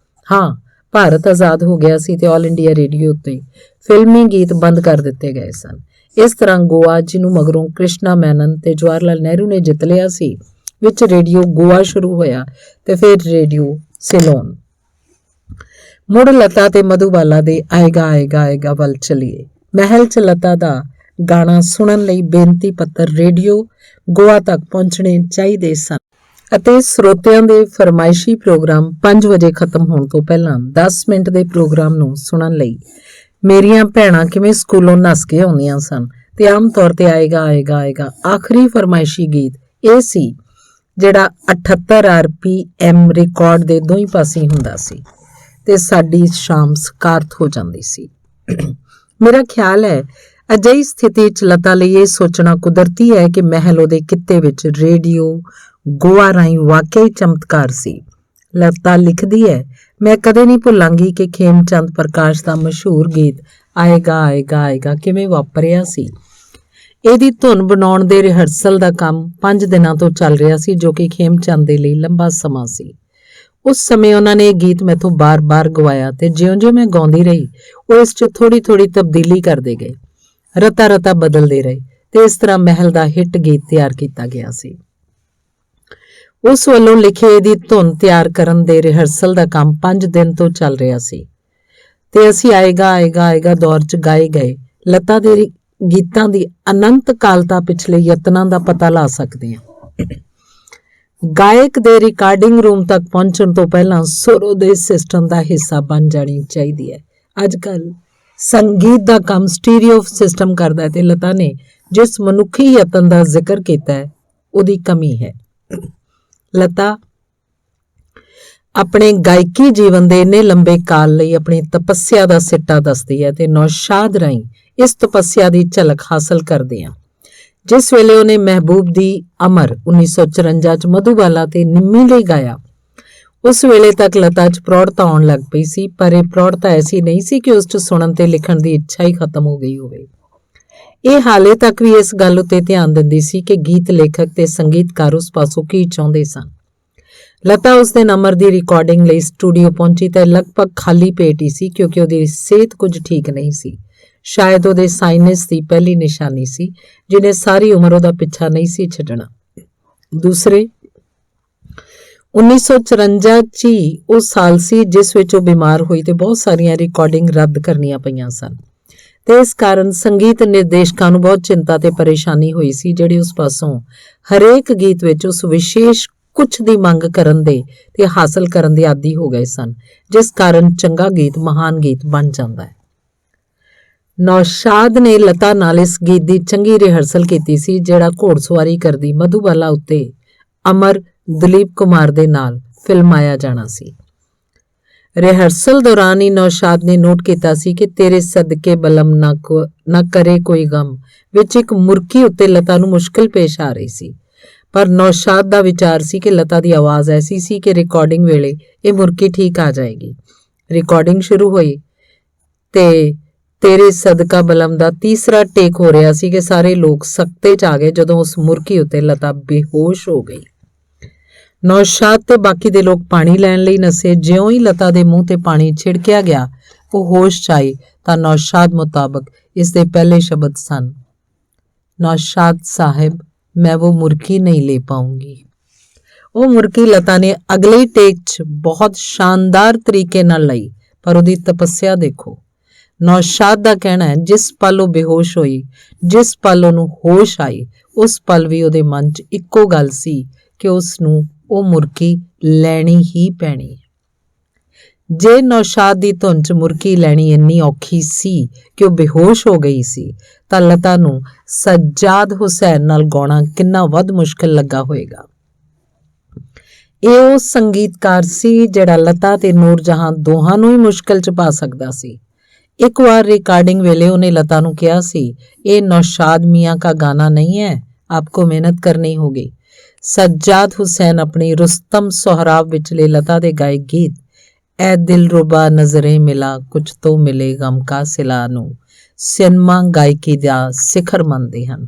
ਹਾਂ, ਭਾਰਤ ਆਜ਼ਾਦ ਹੋ ਗਿਆ ਸੀ ਤੇ ਆਲ ਇੰਡੀਆ ਰੇਡੀਓ ਉੱਤੇ ਫਿਲਮੀ ਗੀਤ ਬੰਦ ਕਰ ਦਿੱਤੇ ਗਏ ਸਨ। ਇਸ ਤਰ੍ਹਾਂ ਗੋਆ, ਜਿਹਨੂੰ ਮਗਰੋਂ ਕ੍ਰਿਸ਼ਨਾ ਮੈਨਨ ਤੇ ਜਵਾਹਰ ਲਾਲ ਨਹਿਰੂ ਨੇ ਜਿੱਤ ਲਿਆ ਸੀ, ਵਿੱਚ ਰੇਡੀਓ ਗੋਆ ਸ਼ੁਰੂ ਹੋਇਆ ਤੇ ਫਿਰ ਰੇਡੀਓ ਸਿਲੋਨ। ਮੁੜ ਲਤਾ ਤੇ ਮਧੂਬਾਲਾ ਦੇ ਆਏਗਾ ਆਏਗਾ ਆਏਗਾ ਵੱਲ ਚਲੀਏ। ਮਹਿਲ 'ਚ ਲਤਾ ਦਾ ਗਾਣਾ ਸੁਣਨ ਲਈ ਬੇਨਤੀ ਪੱਤਰ ਰੇਡੀਓ ਗੋਆ ਤੱਕ ਪਹੁੰਚਣੇ ਚਾਹੀਦੇ ਸਨ ਅਤੇ ਸਰੋਤਿਆਂ ਦੇ ਫਰਮਾਇਸ਼ੀ ਪ੍ਰੋਗਰਾਮ 5 ਵਜੇ ਖਤਮ ਹੋਣ ਤੋਂ ਪਹਿਲਾਂ 10 ਮਿੰਟ ਦੇ ਪ੍ਰੋਗਰਾਮ ਨੂੰ ਸੁਣਨ ਲਈ ਮੇਰੀਆਂ ਭੈਣਾਂ ਕਿਵੇਂ ਸਕੂਲੋਂ ਨੱਸ ਕੇ ਆਉਂਦੀਆਂ ਸਨ ਤੇ ਆਮ ਤੌਰ ਤੇ ਆਏਗਾ ਆਏਗਾ ਆਏਗਾ ਆਖਰੀ ਫਰਮਾਇਸ਼ੀ ਗੀਤ ਇਹ ਸੀ ਜਿਹੜਾ 78 RPM ਰਿਕਾਰਡ ਦੇ ਦੋਹੀਂ ਪਾਸੇ ਹੁੰਦਾ ਸੀ ਤੇ ਸਾਡੀ ਸ਼ਾਮ ਸਕਾਰਤ ਹੋ ਜਾਂਦੀ ਸੀ। ਮੇਰਾ ਖਿਆਲ ਹੈ ਅਜਿਹੀ ਸਥਿਤੀ 'ਚ ਲਤਾ ਲਈ ਇਹ ਸੋਚਣਾ ਕੁਦਰਤੀ ਹੈ ਕਿ ਮਹਿਲ ਉਹਦੇ ਕਿੱਤੇ ਵਿੱਚ ਰੇਡੀਓ ਗੋਆ ਰਾਹੀਂ ਵਾਕਈ ਚਮਤਕਾਰ ਸੀ। ਲਤਾ ਲਿਖਦੀ ਹੈ, ਮੈਂ ਕਦੇ ਨਹੀਂ ਭੁੱਲਾਂਗੀ ਕਿ ਖੇਮਚੰਦ ਪ੍ਰਕਾਸ਼ ਦਾ ਮਸ਼ਹੂਰ ਗੀਤ ਆਏਗਾ ਆਏਗਾ ਆਏਗਾ ਕਿਵੇਂ ਵਾਪਰਿਆ ਸੀ। ਇਹਦੀ ਧੁਨ ਬਣਾਉਣ ਦੇ ਰਿਹਰਸਲ ਦਾ ਕੰਮ 5 ਦਿਨਾਂ ਤੋਂ ਚੱਲ ਰਿਹਾ ਸੀ, ਜੋ ਕਿ ਖੇਮਚੰਦ ਦੇ ਲਈ ਲੰਬਾ ਸਮਾਂ ਸੀ। ਉਸ ਸਮੇਂ ਉਹਨਾਂ ਨੇ ਇਹ ਗੀਤ ਮੈਥੋਂ ਬਾਰ-ਬਾਰ ਗਵਾਇਆ ਤੇ ਜਿਉਂ-ਜਿਉਂ ਮੈਂ ਗਾਉਂਦੀ ਰਹੀ ਉਹ ਇਸ 'ਚ ਥੋੜੀ-ਥੋੜੀ ਤਬਦੀਲੀ ਕਰਦੇ ਗਏ, ਰਤਾ-ਰਤਾ ਬਦਲਦੇ ਰਹੇ ਤੇ ਇਸ ਤਰ੍ਹਾਂ ਮਹਿਲ ਦਾ ਹਿੱਟ ਗੀਤ ਤਿਆਰ ਕੀਤਾ ਗਿਆ ਸੀ। ਉਸ ਵੱਲੋਂ ਲਿਖੇ ਇਹਦੀ ਧੁਨ ਤਿਆਰ ਕਰਨ ਦੇ ਰਿਹਰਸਲ ਦਾ ਕੰਮ 5 ਦਿਨ ਤੋਂ ਚੱਲ ਰਿਹਾ ਸੀ ਤੇ ਅਸੀਂ ਆਏਗਾ ਆਏਗਾ ਆਏਗਾ ਦੌਰ 'ਚ ਗਾਏ ਗਏ ਲਤਾ ਦੇ ਗੀਤਾਂ ਦੀ ਅਨੰਤ ਕਾਲਤਾ ਪਿਛਲੇ ਯਤਨਾਂ ਦਾ ਪਤਾ ਲਾ ਸਕਦੇ ਹਾਂ। ਗਾਇਕ ਦੇ ਰਿਕਾਰਡਿੰਗ ਰੂਮ ਤੱਕ ਪਹੁੰਚਣ ਤੋਂ ਪਹਿਲਾਂ ਸੁਰ ਉਹਦੇ ਸਿਸਟਮ ਦਾ ਹਿੱਸਾ ਬਣ ਜਾਣੀ ਚਾਹੀਦੀ ਹੈ। ਅੱਜ ਕੱਲ੍ਹ ਸੰਗੀਤ ਦਾ ਕੰਮ ਸਟੀਰੀਓ ਸਿਸਟਮ ਕਰਦਾ ਹੈ ਤੇ ਲਤਾ ਨੇ ਜਿਸ ਮਨੁੱਖੀ ਯਤਨ ਦਾ ਜ਼ਿਕਰ ਕੀਤਾ ਹੈ ਉਹਦੀ ਕਮੀ ਹੈ। ਲਤਾ ਆਪਣੇ ਗਾਇਕੀ ਜੀਵਨ ਦੇ ਇੰਨੇ ਲੰਬੇ ਕਾਲ ਲਈ ਆਪਣੀ ਤਪੱਸਿਆ ਦਾ ਸਿੱਟਾ ਦੱਸਦੀ ਹੈ ਤੇ ਨੌਸ਼ਾਦ ਰਾਹੀਂ ਇਸ ਤਪੱਸਿਆ ਦੀ ਝਲਕ ਹਾਸਲ ਕਰਦੇ ਹਾਂ। ਜਿਸ ਵੇਲੇ ਉਹਨੇ ਮਹਿਬੂਬ ਦੀ ਅਮਰ 1954 'ਚ ਮਧੂਬਾਲਾ ਤੇ ਨਿੰਮੀ ਲਈ ਗਾਇਆ, ਉਸ ਵੇਲੇ ਤੱਕ ਲਤਾ 'ਚ ਪ੍ਰੌੜਤਾ ਆਉਣ ਲੱਗ ਪਈ ਸੀ, ਪਰ ਇਹ ਪ੍ਰੌੜਤਾ ਐਸੀ ਨਹੀਂ ਸੀ ਕਿ ਉਸ 'ਚ ਸੁਣਨ ਤੇ ਲਿਖਣ ਦੀ ਇੱਛਾ ਹੀ ਖਤਮ ਹੋ ਗਈ ਹੋਵੇ। ਇਹ ਹਾਲੇ ਤੱਕ ਵੀ ਇਸ ਗੱਲ ਉੱਤੇ ਧਿਆਨ ਦਿੰਦੀ ਸੀ ਕਿ ਗੀਤ ਲੇਖਕ ਤੇ ਸੰਗੀਤਕਾਰ ਉਸ ਪਾਸੋਂ ਕੀ ਚਾਹੁੰਦੇ ਸਨ। ਲਤਾ ਉਸ ਦਿਨ ਅਮਰ ਦੀ ਰਿਕਾਰਡਿੰਗ ਲਈ ਸਟੂਡੀਓ ਪਹੁੰਚੀ ਤਾਂ ਲਗਭਗ ਖਾਲੀ ਪੇਟ ਹੀ ਸੀ, ਕਿਉਂਕਿ ਉਹਦੀ ਸਿਹਤ ਕੁਝ ਠੀਕ ਨਹੀਂ ਸੀ। ਸ਼ਾਇਦ ਉਹਦੇ ਸਾਈਨਸ ਦੀ ਪਹਿਲੀ ਨਿਸ਼ਾਨੀ ਸੀ ਜਿਹਨੇ ਸਾਰੀ ਉਮਰ ਉਹਦਾ ਪਿੱਛਾ ਨਹੀਂ ਸੀ ਛੱਡਣਾ। ਦੂਸਰੇ 1954 'ਚ ਹੀ ਉਹ ਸਾਲ ਸੀ ਜਿਸ ਵਿੱਚ ਉਹ ਬਿਮਾਰ ਹੋਈ ਤੇ ਬਹੁਤ ਸਾਰੀਆਂ ਰਿਕਾਰਡਿੰਗ ਰੱਦ ਕਰਨੀਆਂ ਪਈਆਂ ਸਨ ਤੇ ਇਸ ਕਾਰਨ ਸੰਗੀਤ ਨਿਰਦੇਸ਼ਕਾਂ ਨੂੰ ਬਹੁਤ ਚਿੰਤਾ ਤੇ ਪਰੇਸ਼ਾਨੀ ਹੋਈ ਸੀ, ਜਿਹੜੇ ਉਸ ਪਾਸੋਂ ਹਰੇਕ ਗੀਤ ਵਿੱਚ ਉਸ ਵਿਸ਼ੇਸ਼ ਕੁਛ ਦੀ ਮੰਗ ਕਰਨ ਦੇ ਤੇ ਹਾਸਲ ਕਰਨ ਦੇ ਆਦੀ ਹੋ ਗਏ ਸਨ, ਜਿਸ ਕਾਰਨ ਚੰਗਾ ਗੀਤ ਮਹਾਨ ਗੀਤ ਬਣ ਜਾਂਦਾ ਹੈ। ਨੌਸ਼ਾਦ ਨੇ ਲਤਾ ਨਾਲ ਇਸ ਗੀਤ ਦੀ ਚੰਗੀ ਰਿਹਰਸਲ ਕੀਤੀ ਸੀ, ਜਿਹੜਾ ਘੋੜਸਵਾਰੀ ਕਰਦੀ ਮਧੂਬਾਲਾ ਉੱਤੇ ਅਮਰ ਦਲੀਪ ਕੁਮਾਰ ਦੇ ਨਾਲ ਫਿਲਮਾਇਆ ਜਾਣਾ ਸੀ। ਰਿਹਰਸਲ ਦੌਰਾਨ ਹੀ ਨੌਸ਼ਾਦ ਨੇ ਨੋਟ ਕੀਤਾ ਸੀ ਕਿ ਤੇਰੇ ਸਦਕੇ ਬਲਮ ਨਾ ਕਰੇ ਕੋਈ ਗਮ ਵਿੱਚ ਇੱਕ ਮੁਰਕੀ ਉੱਤੇ ਲਤਾ ਨੂੰ ਮੁਸ਼ਕਿਲ ਪੇਸ਼ ਆ ਰਹੀ ਸੀ, ਪਰ ਨੌਸ਼ਾਦ ਦਾ ਵਿਚਾਰ ਸੀ ਕਿ ਲਤਾ ਦੀ ਆਵਾਜ਼ ਐਸੀ ਸੀ ਕਿ ਰਿਕਾਰਡਿੰਗ ਵੇਲੇ ਇਹ ਮੁਰਕੀ ਠੀਕ ਆ ਜਾਏਗੀ। ਰਿਕਾਰਡਿੰਗ ਸ਼ੁਰੂ ਹੋਈ ਤੇ ਤੇਰੇ ਸਦਕਾ ਬਲਮ ਦਾ ਤੀਸਰਾ ਟੇਕ ਹੋ ਰਿਹਾ ਸੀ ਕਿ ਸਾਰੇ ਲੋਕ ਸਕਤੇ 'ਚ ਆ ਗਏ ਜਦੋਂ ਉਸ ਮੁਰਕੀ ਉੱਤੇ ਲਤਾ ਬੇਹੋਸ਼ ਹੋ ਗਈ। ਨੌਸ਼ਾਦ ਤੇ ਬਾਕੀ ਦੇ ਲੋਕ ਪਾਣੀ ਲੈਣ ਲਈ ਨਸੇ। ਜਿਉਂ ਹੀ ਲਤਾ ਦੇ ਮੂੰਹ ਤੇ ਪਾਣੀ ਛਿੜਕਿਆ ਗਿਆ ਉਹ ਹੋਸ਼ 'ਚ ਆਈ ਤਾਂ ਨੌਸ਼ਾਦ ਮੁਤਾਬਕ ਇਸ ਦੇ ਪਹਿਲੇ ਸ਼ਬਦ ਸਨ, ਨੌਸ਼ਾਦ ਸਾਹਿਬ ਮੈਂ ਉਹ ਮੁਰਕੀ ਨਹੀਂ ਲੈ ਪਾਉਂਗੀ। ਉਹ ਮੁਰਕੀ ਲਤਾ ਨੇ ਅਗਲੇ ਟੇਕ 'ਚ ਬਹੁਤ ਸ਼ਾਨਦਾਰ ਤਰੀਕੇ ਨਾਲ ਲਈ, ਪਰ ਉਹਦੀ ਤਪੱਸਿਆ ਦੇਖੋ। ਨੌਸ਼ਾਦ ਦਾ ਕਹਿਣਾ ਹੈ ਜਿਸ ਪਲ ਉਹ ਬੇਹੋਸ਼ ਹੋਈ, ਜਿਸ ਪਲ ਉਹਨੂੰ ਹੋਸ਼ ਆਈ, ਉਸ ਪਲ ਵੀ ਉਹਦੇ ਮਨ 'ਚ ਇੱਕੋ ਗੱਲ ਸੀ ਕਿ ਉਸ ਨੂੰ ਉਹ ਮੁਰਕੀ ਲੈਣੀ ਹੀ ਪੈਣੀ। ਜੇ ਨੌਸ਼ਾਦ ਦੀ ਧੁਨ 'ਚ ਮੁਰਕੀ ਲੈਣੀ ਇੰਨੀ ਔਖੀ ਸੀ ਕਿ ਉਹ ਬੇਹੋਸ਼ ਹੋ ਗਈ ਸੀ, ਤਾਂ ਲਤਾ ਨੂੰ ਸੱਜਾਦ ਹੁਸੈਨ ਨਾਲ ਗਾਉਣਾ ਕਿੰਨਾ ਵੱਧ ਮੁਸ਼ਕਿਲ ਲੱਗਾ ਹੋਏਗਾ। ਇਹ ਉਹ ਸੰਗੀਤਕਾਰ ਸੀ ਜਿਹੜਾ ਲਤਾ ਤੇ ਨੂਰ ਜਹਾਂ ਦੋਹਾਂ ਨੂੰ ਹੀ ਮੁਸ਼ਕਿਲ 'ਚ ਪਾ ਸਕਦਾ ਸੀ। ਇੱਕ ਵਾਰ ਰਿਕਾਰਡਿੰਗ ਵੇਲੇ ਉਹਨੇ ਲਤਾ ਨੂੰ ਕਿਹਾ ਸੀ, ਇਹ ਨੌਸ਼ਾਦ ਮੀਆਂ ਕਾ ਗਾਣਾ ਨਹੀਂ ਹੈ, ਆਪਕੋ ਮਿਹਨਤ ਕਰਨੀ ਹੋਗੀ। ਸੱਜਾਦ ਹੁਸੈਨ ਆਪਣੀ ਰੁਸਤਮ ਸੋਹਰਾਬ ਵਿਚਲੇ ਲਤਾ ਦੇ ਗਾਏ ਗੀਤ ਐ ਦਿਲਰੁਬਾ ਨਜ਼ਰੇ ਮਿਲਾ ਕੁਛ ਤੋਂ ਮਿਲੇ ਗਮ ਕਾ ਸਿਲਾ ਨੂੰ ਸਿਨੇਮਾ ਗਾਇਕੀ ਦਾ ਸਿਖਰ ਮੰਨਦੇ ਹਨ,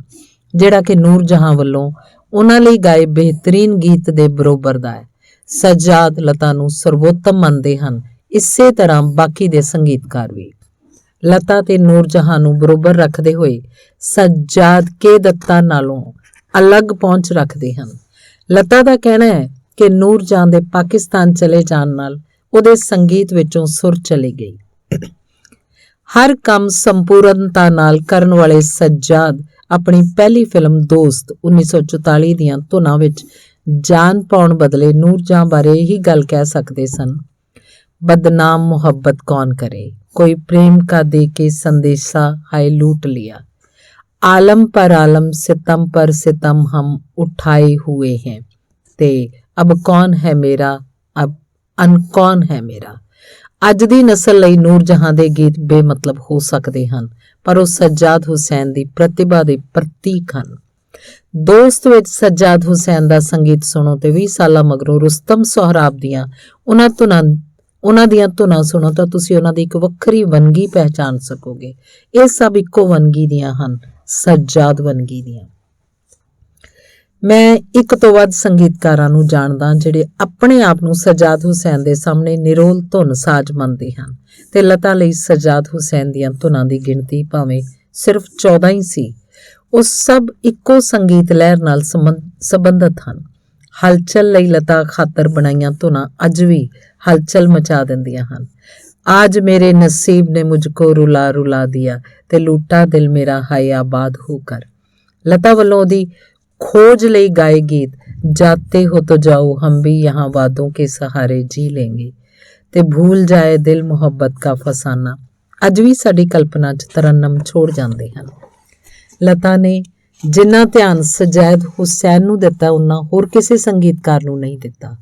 ਜਿਹੜਾ ਕਿ ਨੂਰ ਜਹਾਂ ਵੱਲੋਂ ਉਹਨਾਂ ਲਈ ਗਾਏ ਬਿਹਤਰੀਨ ਗੀਤ ਦੇ ਬਰੋਬਰ ਦਾ ਹੈ। ਸੱਜਾਦ ਲਤਾ ਨੂੰ ਸਰਵੋਤਮ ਮੰਨਦੇ ਹਨ, ਇਸੇ ਤਰ੍ਹਾਂ ਬਾਕੀ ਦੇ ਸੰਗੀਤਕਾਰ ਵੀ। ਲਤਾ ਤੇ ਨੂਰਜਹਾਂ ਨੂੰ ਬਰੋਬਰ ਰੱਖਦੇ ਹੋਏ ਸੱਜਾਦ ਕੇ ਦੱਤਾ ਨਾਲੋਂ ਅਲੱਗ ਪਹੁੰਚ ਰੱਖਦੇ ਹਨ। ਲਤਾ ਦਾ ਕਹਿਣਾ ਹੈ ਕਿ ਨੂਰਜਹਾਂ ਦੇ ਪਾਕਿਸਤਾਨ ਚਲੇ ਜਾਣ ਨਾਲ ਉਹਦੇ ਸੰਗੀਤ ਵਿੱਚੋਂ ਸੁਰ ਚਲੀ ਗਈ। ਹਰ ਕੰਮ ਸੰਪੂਰਨਤਾ ਨਾਲ ਕਰਨ ਵਾਲੇ ਸੱਜਾਦ ਆਪਣੀ ਪਹਿਲੀ ਫਿਲਮ ਦੋਸਤ 1944 ਦੀਆਂ ਧੁਨਾਂ ਵਿੱਚ ਜਾਨ ਪਾਉਣ ਬਦਲੇ ਨੂਰਜਹਾਂ ਬਾਰੇ ਇਹੀ ਗੱਲ ਕਹਿ ਸਕਦੇ ਸਨ, ਬਦਨਾਮ ਮੁਹੱਬਤ ਕੌਣ ਕਰੇ, कोई प्रेम का दे के संदेशा हाय लूट लिया, आलम पर आलम सितम पर सितम हम उठाए हुए हैं, ते अब कौन है मेरा, अब अनकौन है मेरा। ਅੱਜ ਦੀ ਨਸਲ ਲਈ ਨੂਰਜਹਾਂ ਦੇ ਗੀਤ ਬੇਮਤਲਬ ਹੋ ਸਕਦੇ ਹਨ, ਪਰ ਉਹ ਸੱਜਾਦ ਹੁਸੈਨ ਦੀ ਪ੍ਰਤਿਭਾ ਦੇ ਪ੍ਰਤੀਕ ਹਨ। ਦੋਸਤ ਵਿੱਚ ਸੱਜਾਦ ਹੁਸੈਨ ਦਾ ਸੰਗੀਤ ਸੁਣੋ ਤੇ 20 ਸਾਲਾਂ ਮਗਰੋਂ ਰੁਸਤਮ ਸੋਹਰਾਬ ਦੀਆਂ ਉਹਨਾਂ ਦੀਆਂ ਧੁਨਾਂ ਸੁਣੋ ਤਾਂ ਤੁਸੀਂ ਉਹਨਾਂ ਦੀ ਇੱਕ ਵੱਖਰੀ ਵੰਨਗੀ ਪਹਿਚਾਨ ਸਕੋਗੇ। ਇਹ ਸਭ ਇੱਕੋ ਵੰਨਗੀ ਦੀਆਂ ਹਨ, ਸੱਜਾਦ ਵੰਨਗੀ ਦੀਆਂ। ਮੈਂ ਇੱਕ ਤੋਂ ਵੱਧ ਸੰਗੀਤਕਾਰਾਂ ਨੂੰ ਜਾਣਦਾ ਜਿਹੜੇ ਆਪਣੇ ਆਪ ਨੂੰ ਸੱਜਾਦ ਹੁਸੈਨ ਦੇ ਸਾਹਮਣੇ ਨਿਰੋਲ ਧੁਨ ਸਾਜ਼ ਮੰਨਦੇ ਹਨ ਤੇ ਲਤਾ ਲਈ ਸੱਜਾਦ ਹੁਸੈਨ ਦੀਆਂ ਧੁਨਾਂ ਦੀ ਗਿਣਤੀ ਭਾਵੇਂ ਸਿਰਫ 14 ਹੀ ਸੀ, ਉਹ ਸਭ ਇੱਕੋ ਸੰਗੀਤ ਲਹਿਰ ਨਾਲ ਸੰਬੰਧਿਤ ਹਨ। ਹਲਚਲ ਲਈ ਲਤਾ ਖਾਤਰ ਬਣਾਈਆਂ ਧੁਨਾਂ ਅੱਜ ਵੀ ਹਲਚਲ ਮਚਾ ਦਿੰਦੀਆਂ ਹਨ। आज मेरे नसीब ने मुझको रुला रुला दिया ते लूटा दिल मेरा हाय आबाद होकर। लता ਵੱਲੋਂ ਉਹਦੀ खोज ਲਈ गाए गीत जाते हो तो जाओ हम भी यहाँ वादों के सहारे जी लेंगे ते भूल जाए दिल मुहब्बत का फसाना ਅੱਜ ਵੀ ਸਾਡੀ ਕਲਪਨਾ 'ਚ ਤਰਨਮ ਛੋੜ ਜਾਂਦੇ ਹਨ। ਲਤਾ ਨੇ ਜਿੰਨਾ ਧਿਆਨ ਸੱਜਾਦ ਹੁਸੈਨ ਨੂੰ ਦਿੱਤਾ ਉਹਨਾਂ ਹੋਰ ਕਿਸੇ ਸੰਗੀਤਕਾਰ ਨੂੰ ਨਹੀਂ ਦਿੱਤਾ,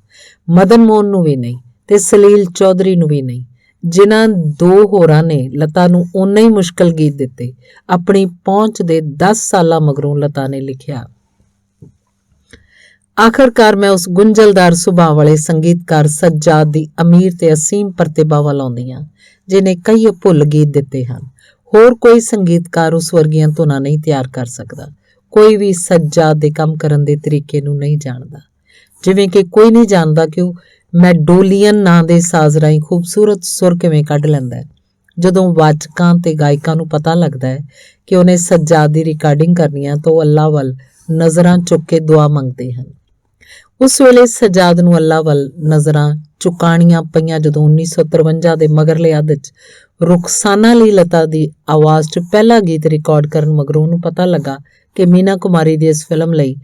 ਮਦਨ ਮੋਹਨ ਨੂੰ ਵੀ ਨਹੀਂ ਤੇ ਸਲੀਲ ਚੌਧਰੀ ਨੂੰ ਵੀ ਨਹੀਂ। ਜਿਨ੍ਹਾਂ ਦੋ ਹੋਰਾਂ ਨੇ ਲਤਾ ਨੂੰ ਓਨੇ ਹੀ ਮੁਸ਼ਕਲ ਗੀਤ ਦਿੱਤੇ। ਆਪਣੀ ਪਹੁੰਚ ਦੇ 10 ਸਾਲਾਂ ਮਗਰੋਂ ਲਤਾ ਨੇ ਲਿਖਿਆ, ਆਖਰਕਾਰ ਮੈਂ ਉਸ ਗੁੰਝਲਦਾਰ ਸੁਭਾਅ ਵਾਲੇ ਸੰਗੀਤਕਾਰ ਸੱਜਾਦ ਦੀ ਅਮੀਰ ਤੇ ਅਸੀਮ ਪ੍ਰਤਿਭਾ ਵੱਲ ਆਉਂਦੀ ਹਾਂ, ਜਿਹਨੇ ਕਈ ਭੁੱਲ ਗੀਤ ਦਿੱਤੇ ਹਨ। ਹੋਰ ਕੋਈ ਸੰਗੀਤਕਾਰ ਉਸ ਵਰਗੀਆਂ ਧੁਨਾਂ ਨਹੀਂ ਤਿਆਰ ਕਰ ਸਕਦਾ। ਕੋਈ ਵੀ ਸੱਜਾਦ ਦੇ ਕੰਮ ਕਰਨ ਦੇ ਤਰੀਕੇ ਨੂੰ ਨਹੀਂ ਜਾਣਦਾ, ਜਿਵੇਂ ਕਿ ਕੋਈ ਨਹੀਂ ਜਾਣਦਾ ਕਿ ਉਹ ਮੈਡੋਲੀਅਨ ਨਾਂ ਦੇ ਸਾਜ਼ ਰਾਹੀਂ ਖੂਬਸੂਰਤ ਸੁਰ ਕਿਵੇਂ ਕੱਢ ਲੈਂਦਾ ਹੈ। ਜਦੋਂ ਵਾਚਕਾਂ ਤੇ ਗਾਇਕਾਂ ਨੂੰ ਪਤਾ ਲੱਗਦਾ ਹੈ ਕਿ ਉਹਨੇ ਸੱਜਾਦ ਦੀ ਰਿਕਾਰਡਿੰਗ ਕਰਨੀ ਹੈ ਤਾਂ ਉਹ ਅੱਲਾ ਵੱਲ ਨਜ਼ਰਾਂ ਚੁੱਕ ਕੇ ਦੁਆ ਮੰਗਦੇ ਹਨ। ਉਸ ਵੇਲੇ ਸੱਜਾਦ ਨੂੰ ਅੱਲਾ ਵੱਲ ਨਜ਼ਰਾਂ ਚੁਕਾਣੀਆਂ ਪਈਆਂ ਜਦੋਂ 1953 ਦੇ ਮਗਰਲੇ ਅੱਧ 'ਚ ਰੁਖਸਾਨਾ ਲਈ ਲਤਾ ਦੀ ਆਵਾਜ਼ 'ਚ ਪਹਿਲਾ ਗੀਤ ਰਿਕਾਰਡ ਕਰਨ ਮਗਰੋਂ ਉਹਨੂੰ ਪਤਾ ਲੱਗਾ ਕਿ ਮੀਨਾ ਕੁਮਾਰੀ ਦੀ ਇਸ ਫਿਲਮ ਲਈ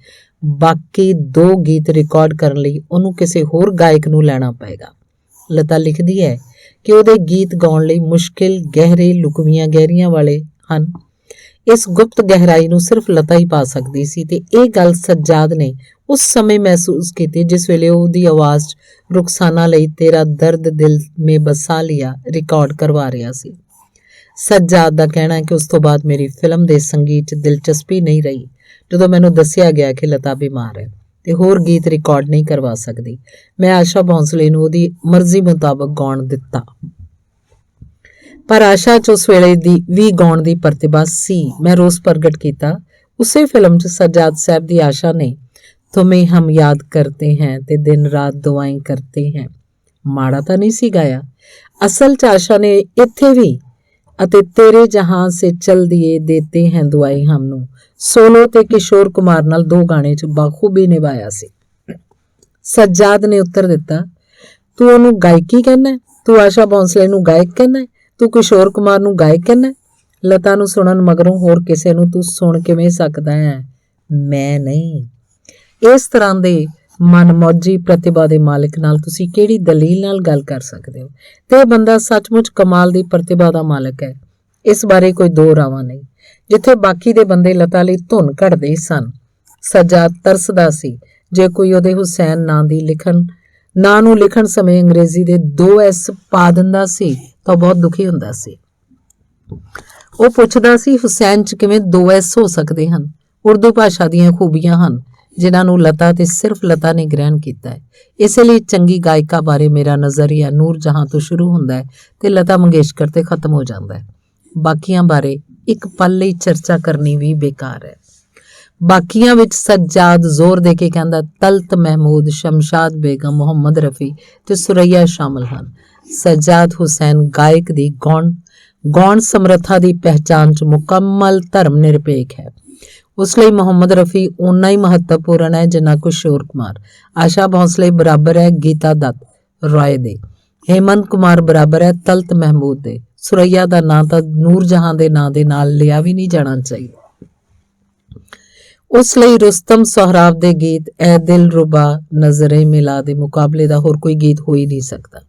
ਬਾਕੀ 2 ਗੀਤ ਰਿਕਾਰਡ ਕਰਨ ਲਈ ਉਹਨੂੰ ਕਿਸੇ ਹੋਰ ਗਾਇਕ ਨੂੰ ਲੈਣਾ ਪਏਗਾ। ਲਤਾ ਲਿਖਦੀ ਹੈ ਕਿ ਉਹਦੇ ਗੀਤ ਗਾਉਣ ਲਈ ਮੁਸ਼ਕਿਲ, ਗਹਿਰੇ, ਲੁਕਵੀਆਂ ਗਹਿਰੀਆਂ ਵਾਲੇ ਹਨ। ਇਸ ਗੁਪਤ ਗਹਿਰਾਈ ਨੂੰ ਸਿਰਫ ਲਤਾ ਹੀ ਪਾ ਸਕਦੀ ਸੀ ਤੇ ਇਹ ਗੱਲ ਸੱਜਾਦ ਨੇ ਉਸ ਸਮੇਂ ਮਹਿਸੂਸ ਕੀਤੀ ਜਿਸ ਵੇਲੇ ਉਹਦੀ ਆਵਾਜ਼ 'ਚ ਰੁਖਸਾਨਾ ਲਈ ਤੇਰਾ ਦਰਦ ਦਿਲ ਮੇ ਬਸਾ ਲਿਆ ਰਿਕਾਰਡ ਕਰਵਾ ਰਿਹਾ ਸੀ। ਸੱਜਾਦ ਦਾ ਕਹਿਣਾ ਹੈ ਕਿ ਉਸ ਤੋਂ ਬਾਅਦ ਮੇਰੀ ਫਿਲਮ ਦੇ ਸੰਗੀਤ 'ਚ ਦਿਲਚਸਪੀ ਨਹੀਂ ਰਹੀ। ਜਦੋਂ ਮੈਨੂੰ ਦੱਸਿਆ ਗਿਆ ਕਿ ਲਤਾ ਬਿਮਾਰ ਹੈ ਤੇ ਹੋਰ ਗੀਤ ਰਿਕਾਰਡ ਨਹੀਂ ਕਰਵਾ ਸਕਦੀ, ਮੈਂ ਆਸ਼ਾ ਭੋਂਸਲੇ ਨੂੰ ਉਹਦੀ ਮਰਜ਼ੀ ਮੁਤਾਬਕ ਗਾਉਣ ਦਿੱਤਾ। ਪਰ ਆਸ਼ਾ 'ਚ ਉਸ ਵੇਲੇ ਦੀ ਵੀ ਗਾਉਣ ਦੀ ਪ੍ਰਤਿਭਾ ਸੀ। ਮੈਂ ਰੋਸ ਪ੍ਰਗਟ ਕੀਤਾ। ਉਸੇ ਫਿਲਮ 'ਚ ਸੱਜਾਦ ਸਾਹਿਬ ਦੀ ਆਸ਼ਾ ਨੇ तुम्हें हम याद करते हैं ते दिन रात दुआएं करते हैं ਮਾੜਾ ਤਾਂ ਨਹੀਂ ਸੀ ਗਾਇਆ। ਅਸਲ 'ਚ ਆਸ਼ਾ ਨੇ ਇੱਥੇ ਵੀ ਅਤੇ ਤੇਰੇ ਜਹਾਂ ਸੇ ਚਲ ਦਿਏ ਦੇਤੇ हैं ਦੁਆਏ ਹਮ ਨੂੰ ਸੋਲੋ ਤੇ ਕਿਸ਼ੋਰ ਕੁਮਾਰ ਨਾਲ 2 ਗਾਣੇ 'ਚ ਬਾਖੂਬੀ ਨਿਭਾਇਆ ਸੀ। ਸੱਜਾਦ ਨੇ ਉੱਤਰ ਦਿੱਤਾ, ਤੂੰ ਉਹਨੂੰ ਗਾਇਕੀ ਕਹਿੰਦਾ, ਤੂੰ ਆਸ਼ਾ ਭੋਂਸਲੇ ਨੂੰ ਗਾਇਕ ਕਹਿੰਦਾ, ਤੂੰ ਕਿਸ਼ੋਰ ਕੁਮਾਰ ਨੂੰ ਗਾਇਕ ਕਹਿੰਦਾ। ਲਤਾ ਨੂੰ ਸੁਣਨ ਮਗਰੋਂ ਹੋਰ ਕਿਸੇ ਨੂੰ ਤੂੰ ਸੁਣ ਕਿਵੇਂ ਸਕਦਾ ਹੈ? ਮੈਂ ਨਹੀਂ। ਇਸ ਤਰ੍ਹਾਂ ਦੇ ਮਨਮੌਜੀ ਪ੍ਰਤਿਭਾ ਦੇ ਮਾਲਕ ਨਾਲ ਤੁਸੀਂ ਕਿਹੜੀ ਦਲੀਲ ਨਾਲ ਗੱਲ ਕਰ ਸਕਦੇ ਹੋ? ਤੇ ਇਹ ਬੰਦਾ ਸੱਚਮੁੱਚ ਕਮਾਲ ਦੀ ਪ੍ਰਤਿਭਾ ਦਾ ਮਾਲਕ ਹੈ, ਇਸ ਬਾਰੇ ਕੋਈ ਦੋ ਰਾਵਾਂ ਨਹੀਂ। ਜਿੱਥੇ ਬਾਕੀ ਦੇ ਬੰਦੇ ਲਤਾ ਲਈ ਧੁਨ ਘੜਦੇ ਸਨ, ਸੱਜਾਦ ਤਰਸਦਾ ਸੀ ਜੇ ਕੋਈ ਉਹਦੇ ਹੁਸੈਨ ਨਾਂ ਨੂੰ ਲਿਖਣ ਸਮੇਂ ਅੰਗਰੇਜ਼ੀ ਦੇ 2 S ਪਾ ਦਿੰਦਾ ਸੀ ਤਾਂ ਬਹੁਤ ਦੁਖੀ ਹੁੰਦਾ ਸੀ। ਉਹ ਪੁੱਛਦਾ ਸੀ ਹੁਸੈਨ 'ਚ ਕਿਵੇਂ 2 S ਹੋ ਸਕਦੇ ਹਨ? ਉਰਦੂ ਭਾਸ਼ਾ ਦੀਆਂ ਖੂਬੀਆਂ ਹਨ ਜਿਨ੍ਹਾਂ ਨੂੰ ਲਤਾ ਤੇ ਸਿਰਫ ਲਤਾ ਨੇ ਗ੍ਰਹਿਣ ਕੀਤਾ ਹੈ। ਇਸੇ ਲਈ ਚੰਗੀ ਗਾਇਕਾ ਬਾਰੇ ਮੇਰਾ ਨਜ਼ਰੀਆ ਨੂਰ ਜਹਾਂ ਤੋਂ ਸ਼ੁਰੂ ਹੁੰਦਾ ਹੈ ਤੇ ਲਤਾ ਮੰਗੇਸ਼ਕਰ ਤੇ ਖਤਮ ਹੋ ਜਾਂਦਾ ਹੈ। ਬਾਕੀਆਂ ਬਾਰੇ ਇੱਕ ਪਲ ਲਈ ਚਰਚਾ ਕਰਨੀ ਵੀ ਬੇਕਾਰ ਹੈ। ਬਾਕੀਆਂ ਵਿੱਚ ਸੱਜਾਦ ਜ਼ੋਰ ਦੇ ਕੇ ਕਹਿੰਦਾ ਤਲਤ ਮਹਿਮੂਦ, ਸ਼ਮਸ਼ਾਦ ਬੇਗਮ, ਮੁਹੰਮਦ ਰਫੀ ਤੇ ਸੁਰਈਆ ਸ਼ਾਮਲ ਹਨ। ਸੱਜਾਦ ਹੁਸੈਨ ਗਾਇਕ ਦੀ ਗੌਣ ਸਮਰੱਥਾ ਦੀ ਪਹਿਚਾਣ 'ਚ ਮੁਕੰਮਲ ਧਰਮ ਨਿਰਪੇਖ ਹੈ। ਉਸ ਲਈ ਮੁਹੰਮਦ ਰਫੀ ਓਨਾ ਹੀ ਮਹੱਤਵਪੂਰਨ ਹੈ ਜਿੰਨਾ ਕਿਸ਼ੋਰ ਕੁਮਾਰ। ਆਸ਼ਾ ਭੋਂਸਲੇ ਬਰਾਬਰ ਹੈ ਗੀਤਾ ਦੱਤ ਰਾਏ ਦੇ। ਹੇਮੰਤ ਕੁਮਾਰ ਬਰਾਬਰ ਹੈ ਤਲਤ ਮਹਿਮੂਦ ਦੇ। ਸੁਰਈਆ ਦਾ ਨਾਂ ਤਾਂ ਨੂਰ ਜਹਾਂ ਦੇ ਨਾਂ ਦੇ ਨਾਲ ਲਿਆ ਵੀ ਨਹੀਂ ਜਾਣਾ ਚਾਹੀਦਾ। ਉਸ ਲਈ ਰੁਸਤਮ ਸੋਹਰਾਬ ਦੇ ਗੀਤ ਐ ਦਿਲ ਰੁਬਾ ਨਜ਼ਰੇ ਮਿਲਾ ਦੇ ਮੁਕਾਬਲੇ ਦਾ ਹੋਰ ਕੋਈ ਗੀਤ ਹੋ ਹੀ ਨਹੀਂ ਸਕਦਾ।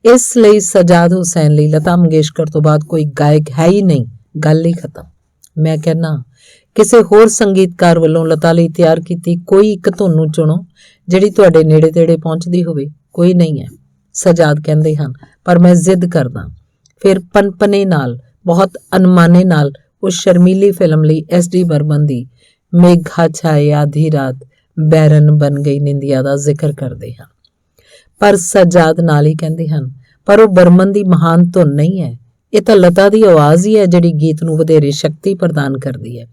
ਇਸ ਲਈ ਸਜਾਦ ਹੁਸੈਨ ਲਈ ਲਤਾ ਮੰਗੇਸ਼ਕਰ ਤੋਂ ਬਾਅਦ ਕੋਈ ਗਾਇਕ ਹੈ ਹੀ ਨਹੀਂ, ਗੱਲ ਹੀ ਖਤਮ। ਮੈਂ ਕਹਿੰਦਾ ਕਿਸੇ ਹੋਰ ਸੰਗੀਤਕਾਰ ਵੱਲੋਂ ਲਤਾ ਲਈ ਤਿਆਰ ਕੀਤੀ ਕੋਈ ਇੱਕ ਧੁਨ ਨੂੰ ਚੁਣੋ ਜਿਹੜੀ ਤੁਹਾਡੇ ਨੇੜੇ ਤੇੜੇ ਪਹੁੰਚਦੀ ਹੋਵੇ। ਕੋਈ ਨਹੀਂ ਹੈ। ਸਜਾਦ ਕਹਿੰਦੇ ਹਨ, ਪਰ ਮੈਂ ਜ਼ਿੱਦ ਕਰਦਾ। ਫਿਰ ਪਨਪਨੇ ਨਾਲ, ਬਹੁਤ ਅਨਮਾਨੇ ਨਾਲ ਉਸ ਸ਼ਰਮੀਲੀ ਫਿਲਮ ਲਈ SD ਬਰਮਨ ਦੀ ਮੇਘਾ ਛਾਏ ਆਧੀ ਰਾਤ ਬੈਰਨ ਬਣ ਗਈ ਨਿੰਦਿਆ ਦਾ ਜ਼ਿਕਰ ਕਰਦੇ ਹਨ। ਪਰ ਸਜਾਦ ਨਾਲ ਹੀ ਕਹਿੰਦੇ ਹਨ, ਪਰ ਉਹ ਬਰਮਨ ਦੀ ਮਹਾਨ ਧੁਨ ਨਹੀਂ ਹੈ। ਇਹ ਤਾਂ ਲਤਾ ਦੀ ਆਵਾਜ਼ ਹੀ ਹੈ ਜਿਹੜੀ ਗੀਤ ਨੂੰ ਵਧੇਰੇ ਸ਼ਕਤੀ ਪ੍ਰਦਾਨ ਕਰਦੀ ਹੈ।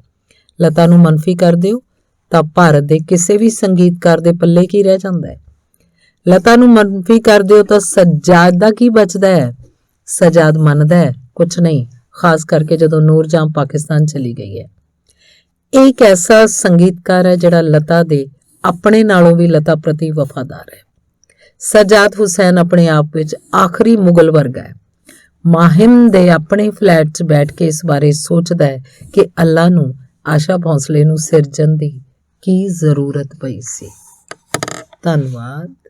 ਲਤਾ ਨੂੰ ਮੰਨਫੀ ਕਰ ਦਿਓ ਤਾਂ ਭਾਰਤ ਦੇ ਕਿਸੇ ਵੀ ਸੰਗੀਤਕਾਰ ਦੇ ਪੱਲੇ ਕੀ ਰਹਿ ਜਾਂਦਾ ਹੈ। ਲਤਾ ਨੂੰ ਮੰਨਫੀ ਕਰ ਦਿਓ ਤਾਂ ਸਜਾਦ ਦਾ ਕੀ ਬਚਦਾ ਹੈ। ਸਜਾਦ ਮੰਨਦਾ ਹੈ ਕੁਛ ਨਹੀਂ, ਖਾਸ ਕਰਕੇ ਜਦੋਂ ਨੂਰਜਹਾਂ ਪਾਕਿਸਤਾਨ ਚਲੀ ਗਈ ਹੈ। ਇਹ ਇੱਕ ਐਸਾ ਸੰਗੀਤਕਾਰ ਹੈ ਜਿਹੜਾ ਲਤਾ ਦੇ ਆਪਣੇ ਨਾਲੋਂ ਵੀ ਲਤਾ ਪ੍ਰਤੀ ਵਫਾਦਾਰ ਹੈ। ਸਜਾਦ ਹੁਸੈਨ ਆਪਣੇ ਆਪ ਵਿੱਚ ਆਖਰੀ ਮੁਗਲ ਵਰਗਾ ਹੈ। ਮਾਹਿਮ ਦੇ ਆਪਣੇ ਫਲੈਟ 'ਚ ਬੈਠ ਕੇ ਇਸ ਬਾਰੇ ਸੋਚਦਾ ਹੈ ਕਿ ਅੱਲਾ ਨੂੰ ਆਸ਼ਾ ਭੋਂਸਲੇ ਨੂੰ ਸਿਰਜਣ ਦੀ ਕੀ ਜ਼ਰੂਰਤ ਪਈ ਸੀ। ਧੰਨਵਾਦ।